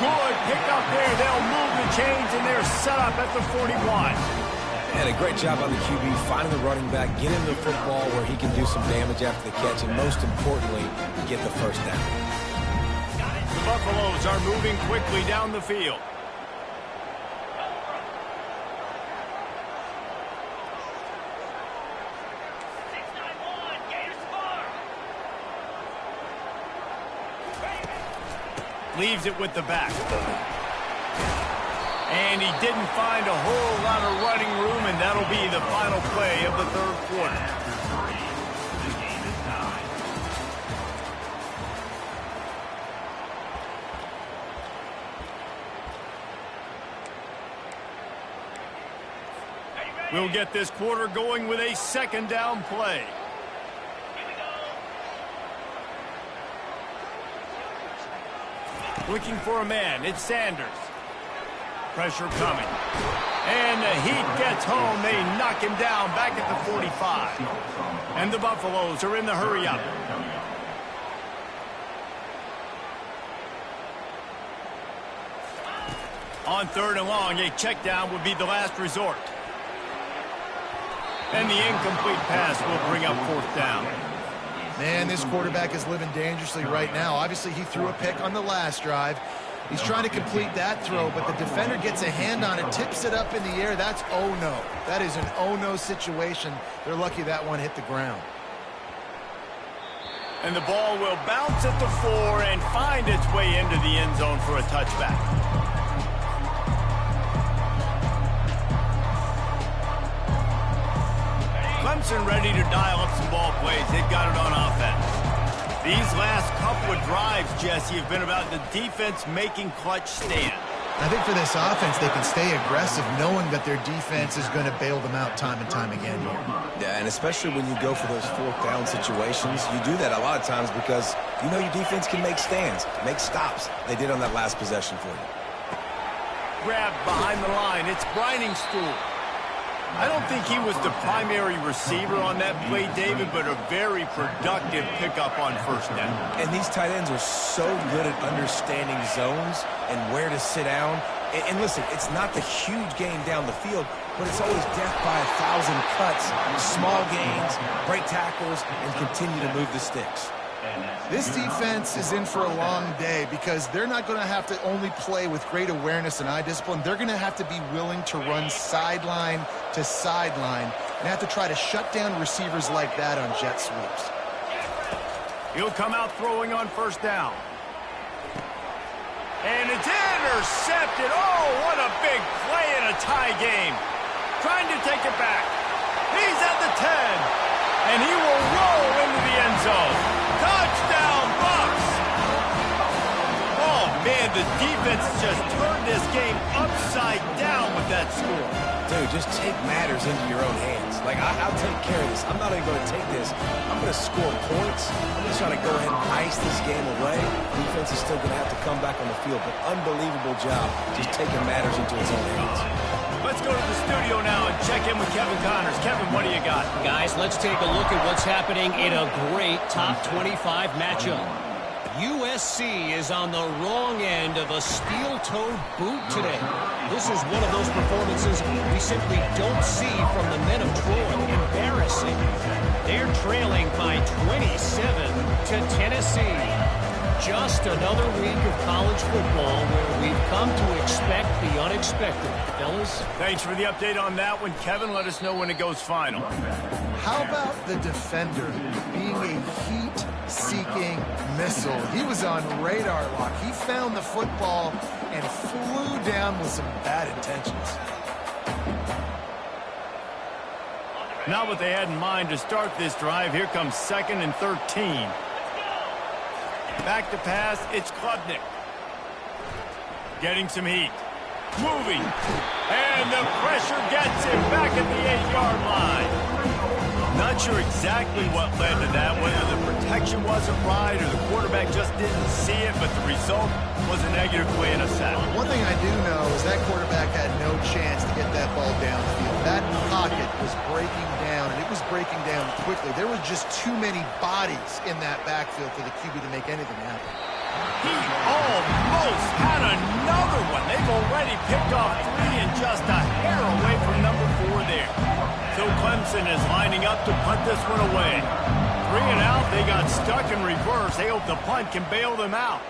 S1: Good pick up there. They'll move the chains, and they're set up at the 41.
S2: And a great job on the QB, finding the running back, get him the football where he can do some damage after the catch, and most importantly, get the 1st down.
S1: The Buffaloes are moving quickly down the field. Leaves it with the back. And he didn't find a whole lot of running room, and that'll be the final play of the 3rd quarter. We'll get this quarter going with a 2nd down play. Looking for a man. It's Sanders. Pressure coming. And the heat gets home. They knock him down back at the 45. And the Buffaloes are in the hurry-up. On 3rd and long, a check down would be the last resort. And the incomplete pass will bring up 4th down.
S3: Man, this quarterback is living dangerously right now. Obviously, he threw a pick on the last drive. He's trying to complete that throw, but the defender gets a hand on it, tips it up in the air. That's oh-no. That is an oh-no situation. They're lucky that one hit the ground.
S1: And the ball will bounce at the 4 and find its way into the end zone for a touchback. Clemson ready to dial up some ball plays. They've got it on offense. These last couple of drives, Jesse, have been about the defense making clutch stand.
S3: I think for this offense, they can stay aggressive knowing that their defense is going to bail them out time and time again here.
S2: Yeah, and especially when you go for those 4th down situations, you do that a lot of times because you know your defense can make stands, make stops. They did on that last possession for you.
S1: Grabbed behind the line. It's Briningstool. I don't think he was the primary receiver on that play, David, but a very productive pickup on first down.
S2: And these tight ends are so good at understanding zones and where to sit down. And listen, it's not the huge gain down the field, but it's always death by 1,000 cuts, small gains, break tackles, and continue to move the sticks.
S3: This defense is in for a long day because they're not going to have to only play with great awareness and eye discipline. They're going to have to be willing to run sideline to sideline and have to try to shut down receivers like that on jet sweeps.
S1: He'll come out throwing on first down. And it's intercepted. Oh, what a big play in a tie game. Trying to take it back. He's at the 10. And he will roll into the end zone. Touchdown, Bucks! Oh, man, the defense just turned this game upside down with that score.
S2: Dude, just take matters into your own hands. Like, I'll take care of this. I'm not even going to take this. I'm going to score points. I'm just trying to go ahead and ice this game away. Defense is still going to have to come back on the field, but unbelievable job just taking matters into its own hands.
S1: Let's go to the studio now and check in with Kevin Connors. Kevin, what do you got?
S6: Guys, let's take a look at what's happening in a great top 25 matchup. USC is on the wrong end of a steel-toed boot today. This is one of those performances we simply don't see from the men of Troy. Embarrassing. They're trailing by 27 to Tennessee. Just another week of college football where we've come to expect the unexpected. Fellas?
S1: Thanks for the update on that one, Kevin. Let us know when it goes final.
S3: How about the defender being a heat-seeking missile? He was on radar lock. He found the football and flew down with some bad intentions.
S1: Not what they had in mind to start this drive. Here comes 2nd and 13. Back to pass, it's Klubnik. Getting some heat. Moving. And the pressure gets him back at the 8-yard line. Not sure exactly what led to that, whether the protection wasn't right or the quarterback just didn't see it, but the result was a negative play and a sack.
S3: One thing I do know is that quarterback had no chance to get that ball downfield. That pocket was breaking down, and it was breaking down quickly. There were just too many bodies in that backfield for the QB to make anything happen.
S1: He almost had another one. They've already picked off 3 and just a hair away from number 4 there. So Clemson is lining up to punt this one away. 3 and out, they got stuck in reverse. They hope the punt can bail them out.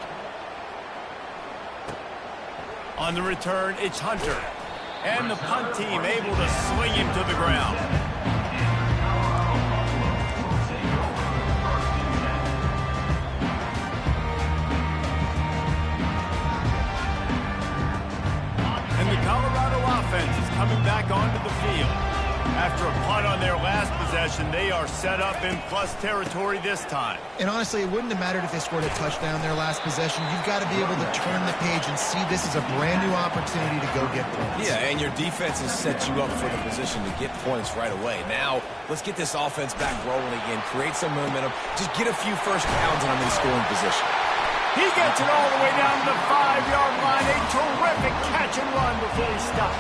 S1: On the return, it's Hunter. And the punt team able to swing him to the ground. And the Colorado offense is coming back onto the field. After a punt on their last possession, they are set up in plus territory this time.
S3: And honestly, it wouldn't have mattered if they scored a touchdown their last possession. You've got to be able to turn the page and see this as a brand new opportunity to go get points.
S2: Yeah, and your defense has set you up for the position to get points right away. Now, let's get this offense back rolling again, create some momentum, just get a few first downs and I'm in scoring position.
S1: He gets it all the way down to the 5-yard line. A terrific catch and run before he stops.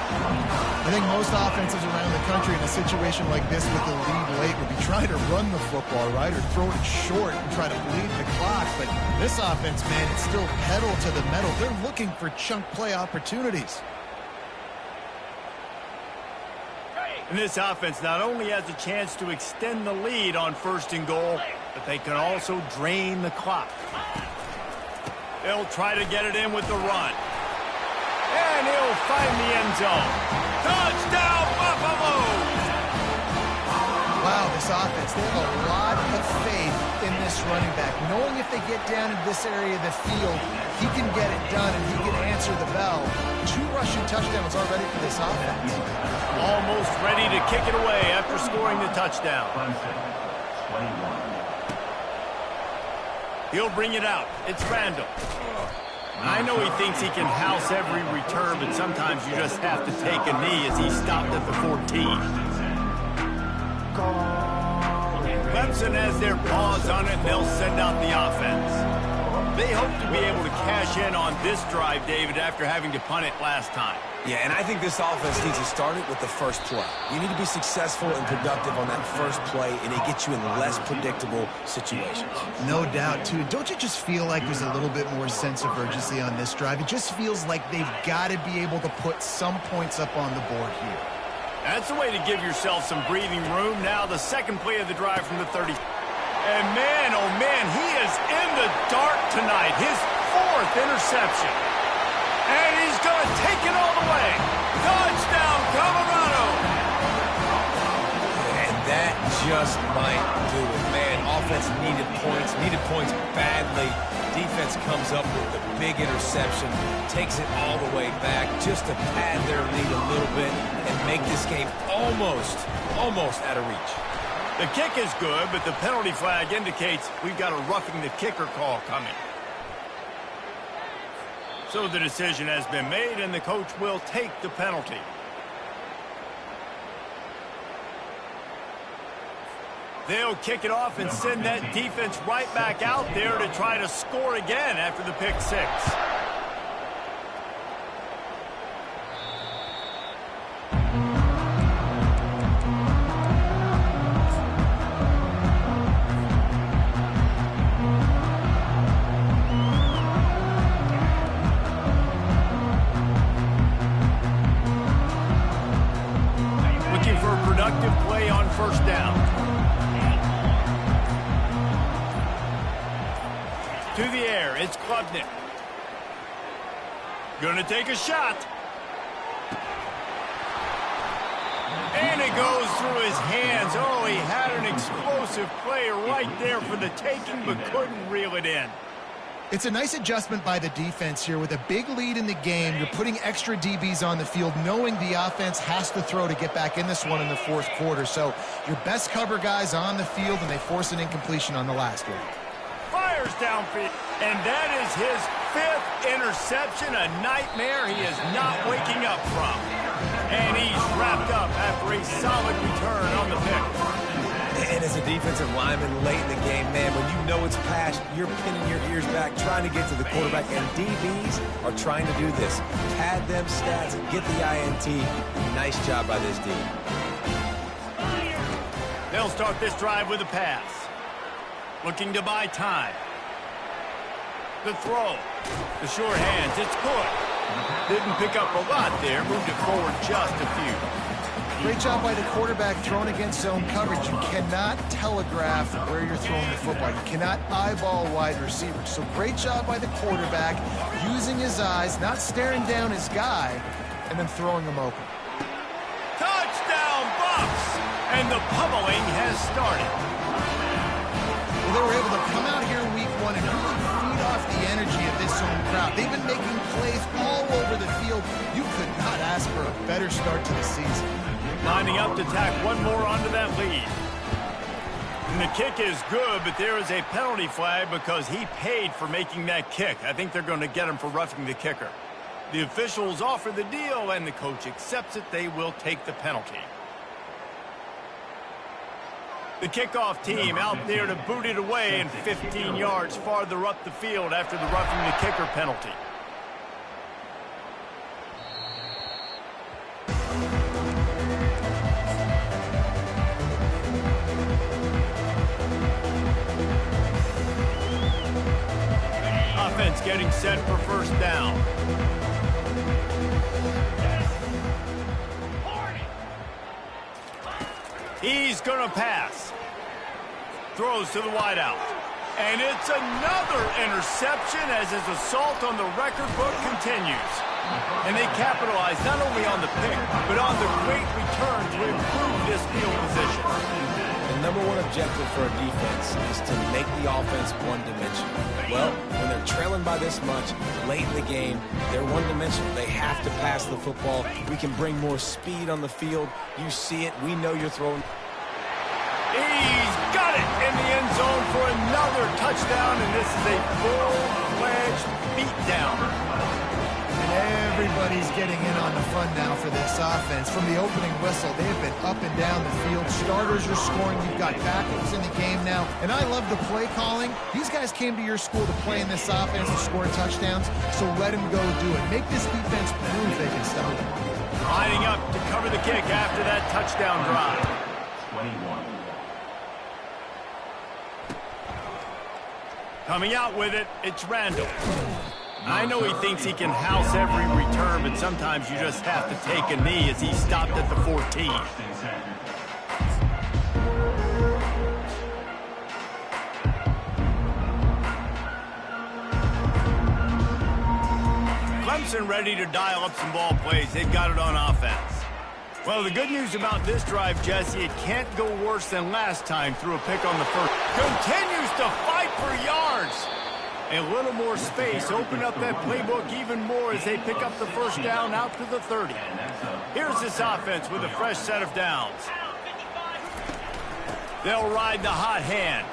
S3: I think most offenses around the country in a situation like this with the lead late would be trying to run the football, right, or throw it short and try to bleed the clock. But this offense, man, it's still pedal to the metal. They're looking for chunk play opportunities.
S1: And this offense not only has a chance to extend the lead on 1st and goal, but they can also drain the clock. They'll try to get it in with the run. And he'll find the end zone. Touchdown, Buffaloes!
S3: Wow, this offense, they have a lot of faith in this running back. Knowing if they get down into this area of the field, he can get it done and he can answer the bell. 2 rushing touchdowns already for this offense.
S1: Almost ready to kick it away after scoring the touchdown.
S4: 21.
S1: He'll bring it out. It's Randall. I know he thinks he can house every return, but sometimes you just have to take a knee as he stopped at the 14. Clemson has their paws on it, and they'll send out the offense. They hope to be able to cash in on this drive, David, after having to punt it last time.
S2: Yeah, and I think this offense needs to start it with the first play. You need to be successful and productive on that first play, and it gets you in less predictable situations.
S3: No doubt, too. Don't you just feel like there's a little bit more sense of urgency on this drive? It just feels like they've got to be able to put some points up on the board here.
S1: That's a way to give yourself some breathing room. Now the second play of the drive from the 30. And man, oh man, he is in the dark tonight. His 4th interception. And he's going to take it all the way. Touchdown, Colorado.
S2: And that just might do it. Man, offense needed points badly. Defense comes up with the big interception, takes it all the way back just to pad their lead a little bit and make this game almost out of reach.
S1: The kick is good, but the penalty flag indicates we've got a roughing the kicker call coming. So the decision has been made, and the coach will take the penalty. They'll kick it off and send that defense right back out there to try to score again after the pick 6. Looking for a productive play on first down. To the air, it's Klubnik. Gonna take a shot. And it goes through his hands. Oh, he had an explosive play right there for the taking, but couldn't reel it in.
S3: It's a nice adjustment by the defense here. With a big lead in the game, you're putting extra DBs on the field, knowing the offense has to throw to get back in this one in the 4th quarter. So your best cover guys on the field, and they force an incompletion on the last one.
S1: Fires downfield, and that is his 5th interception, a nightmare he is not waking up from. And he's wrapped up after a solid return on the pick.
S2: And as a defensive lineman late in the game, man, when you know it's past, you're pinning your ears back, trying to get to the quarterback, and DBs are trying to do this. Pad them stats and get the INT. Nice job by this D.
S1: They'll start this drive with a pass. Looking to buy time. The throw. The short hands. It's good. Didn't pick up a lot there. Moved it forward just a few.
S3: Great job by the quarterback throwing against zone coverage. You cannot telegraph where you're throwing the football. You cannot eyeball wide receivers. So great job by the quarterback using his eyes, not staring down his guy, and then throwing him open.
S1: Touchdown, Bucks! And the pummeling has started.
S3: Well, they were able to come out here week 1 and really feed off the energy of this home crowd. They've been making plays all over the field. You could not ask for a better start to the season.
S1: Lining up to tack one more onto that lead. And the kick is good, but there is a penalty flag because he paid for making that kick. I think they're going to get him for roughing the kicker. The officials offer the deal, and the coach accepts it. They will take the penalty. The kickoff team out there to boot it away and 15 yards farther up the field after the roughing the kicker penalty. Offense getting set for first down. He's going to pass. Throws to the wideout. And it's another interception as his assault on the record book continues. And they capitalize not only on the pick, but on the great return to improve this field position.
S2: The number one objective for a defense is to make the offense one-dimensional. Well, when they're trailing by this much late in the game, they're one-dimensional. They have to pass the football. We can bring more speed on the field. You see it. We know you're throwing.
S1: He's got it in the end zone for another touchdown, and this is a full-fledged beatdown.
S3: And Everybody's getting in on the fun now for this offense. From the opening whistle, they have been up and down the field. Starters are scoring. You've got backups in the game now. And I love the play calling. These guys came to your school to play in this offense and score touchdowns, so let them go do it. Make this defense prove they can stop it.
S1: Lining up to cover the kick after that touchdown drive.
S4: 21.
S1: Coming out with it, it's Randall. I know he thinks he can house every return, but sometimes you just have to take a knee as he stopped at the 14. Clemson ready to dial up some ball plays. They've got it on offense. Well, the good news about this drive, Jesse, it can't go worse than last time through a pick on the first. Continues to fight for yards. A little more space. Open up that playbook even more as they pick up the first down out to the 30. Here's this offense with a fresh set of downs. They'll ride the hot hand.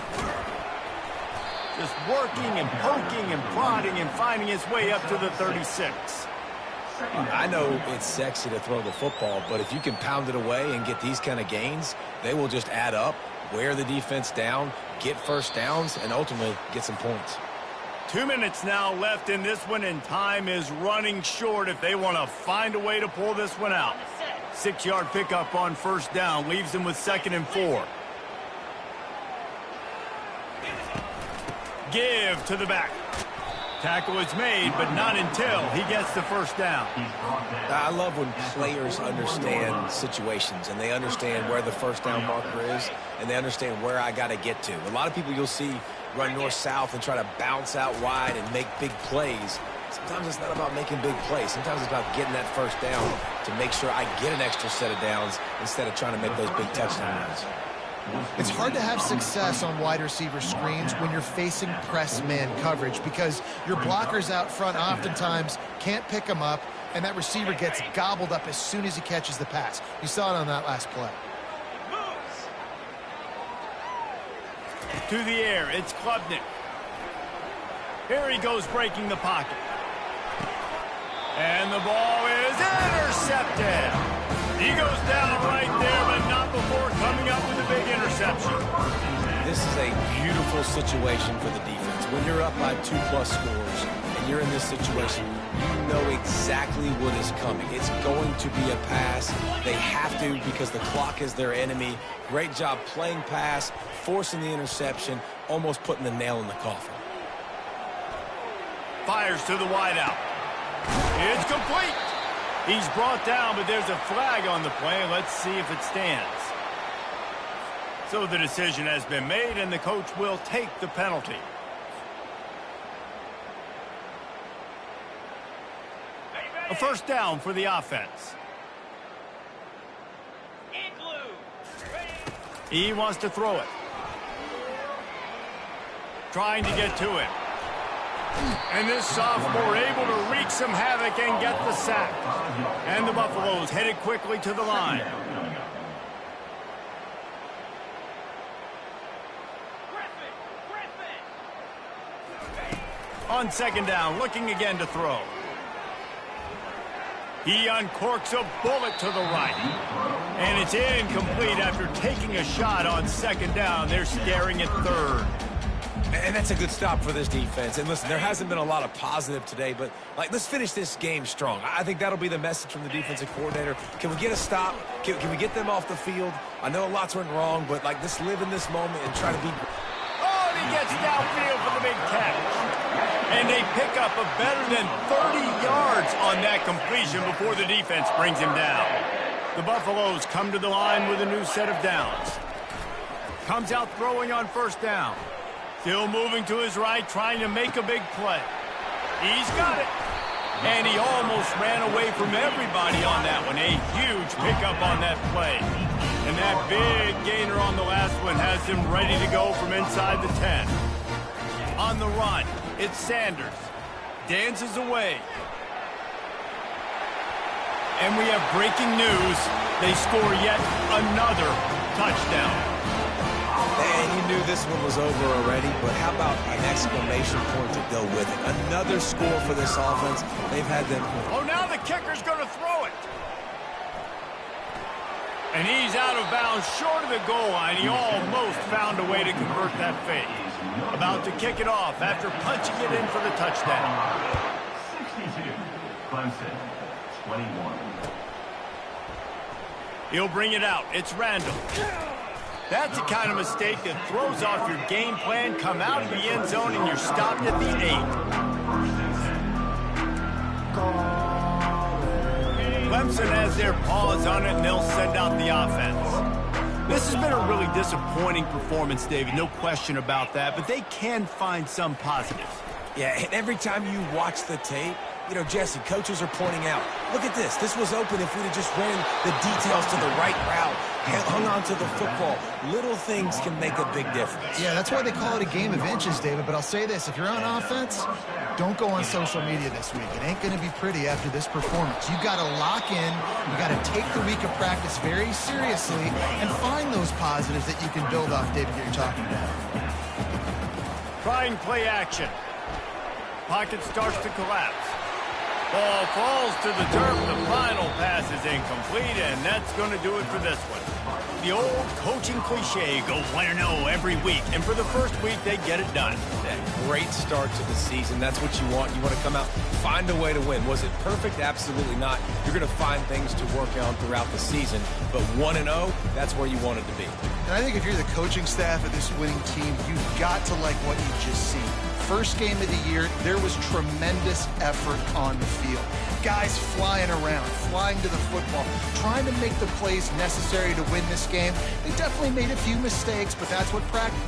S1: Just working and poking and prodding and finding his way up to the 36.
S2: I know it's sexy to throw the football, but if you can pound it away and get these kind of gains, they will just add up, wear the defense down, get first downs, and ultimately get some points.
S1: 2 minutes now left in this one, and time is running short if they want to find a way to pull this one out. 6-yard pickup on first down leaves them with 2nd and 4. Give to the back. Tackle is made, but not until he gets the first down.
S2: I love when players understand situations and they understand where the first down marker is and they understand where I got to get to. A lot of people you'll see run north-south and try to bounce out wide and make big plays. Sometimes it's not about making big plays. Sometimes it's about getting that first down to make sure I get an extra set of downs instead of trying to make those big touchdown runs.
S3: It's hard to have success on wide receiver screens when you're facing press man coverage because your blockers out front oftentimes can't pick them up, and that receiver gets gobbled up as soon as he catches the pass. You saw it on that last play.
S1: To the air, it's Klubnik. Here he goes breaking the pocket. And the ball is intercepted. He goes down right there, but not before coming up with a big interception.
S2: This is a beautiful situation for the defense. When you're up by 2+ scores and you're in this situation, you know exactly what is coming. It's going to be a pass. They have to because the clock is their enemy. Great job playing pass, forcing the interception, almost putting the nail in the coffin. Fires to the wideout.
S1: It's complete. He's brought down, but there's a flag on the play. Let's see if it stands. So the decision has been made, and the coach will take the penalty. A first down for the offense. He wants to throw it. Trying to get to it. And this sophomore able to wreak some havoc and get the sack. And the Buffaloes headed quickly to the line. On second down, looking again to throw. He uncorks a bullet to the right. And it's incomplete after taking a shot on second down. They're staring at third.
S2: And that's a good stop for this defense. And listen, there hasn't been a lot of positive today, but let's finish this game strong. I think that'll be the message from the defensive coordinator. Can we get a stop? Can we get them off the field? I know lots went wrong, but let's live in this moment and try to be.
S1: Oh, and he gets downfield for the big catch. And they pick up a better than 30 yards on that completion before the defense brings him down. The Buffaloes come to the line with a new set of downs. Comes out throwing on first down. Still moving to his right, trying to make a big play. He's got it. And he almost ran away from everybody on that one. A huge pickup on that play. And that big gainer on the last one has him ready to go from inside the 10. On the run, it's Sanders. Dances away. And we have breaking news. They score yet another touchdown.
S2: And you knew knew this one was over already, but how about an exclamation point to go with it? Another score for this offense. They've had them.
S1: Oh, now the kicker's going to throw it. And he's out of bounds short of the goal line. He almost found a way to convert that fake. About to kick it off after punching it in for the touchdown.
S4: 62. Clemson, 21.
S1: He'll bring it out. It's Randall. That's the kind of mistake that throws off your game plan. Come out of the end zone and you're stopped at the 8. Clemson has their paws on it, and they'll send out the offense. This has been a really disappointing performance, David. No question about that, but they can find some positives.
S2: Yeah, and every time you watch the tape, you know, Jesse, coaches are pointing out, look at this. This was open if we'd have just ran the details to the right route, hung on to the football. Little things can make a big difference.
S3: Yeah, that's why they call it a game of inches, David. But I'll say this, if you're on offense, don't go on social media this week. It ain't going to be pretty after this performance. You've got to lock in. You've got to take the week of practice very seriously and find those positives that you can build off, David, that you're talking about.
S1: Trying play action. Pocket starts to collapse. Ball falls to the turf. The final pass is incomplete, and that's going to do it for this one. The old coaching cliche, go 1-0 every week, and for the first week, they get it done.
S2: That great start to the season. That's what you want. You want to come out, find a way to win. Was it perfect? Absolutely not. You're going to find things to work on throughout the season, but 1-0, that's where you want it to be.
S3: And I think if you're the coaching staff of this winning team, you've got to like what you just seen. First game of the year, there was tremendous effort on the field. Guys flying around, flying to the football, trying to make the plays necessary to win this game. They definitely made a few mistakes, but that's what practice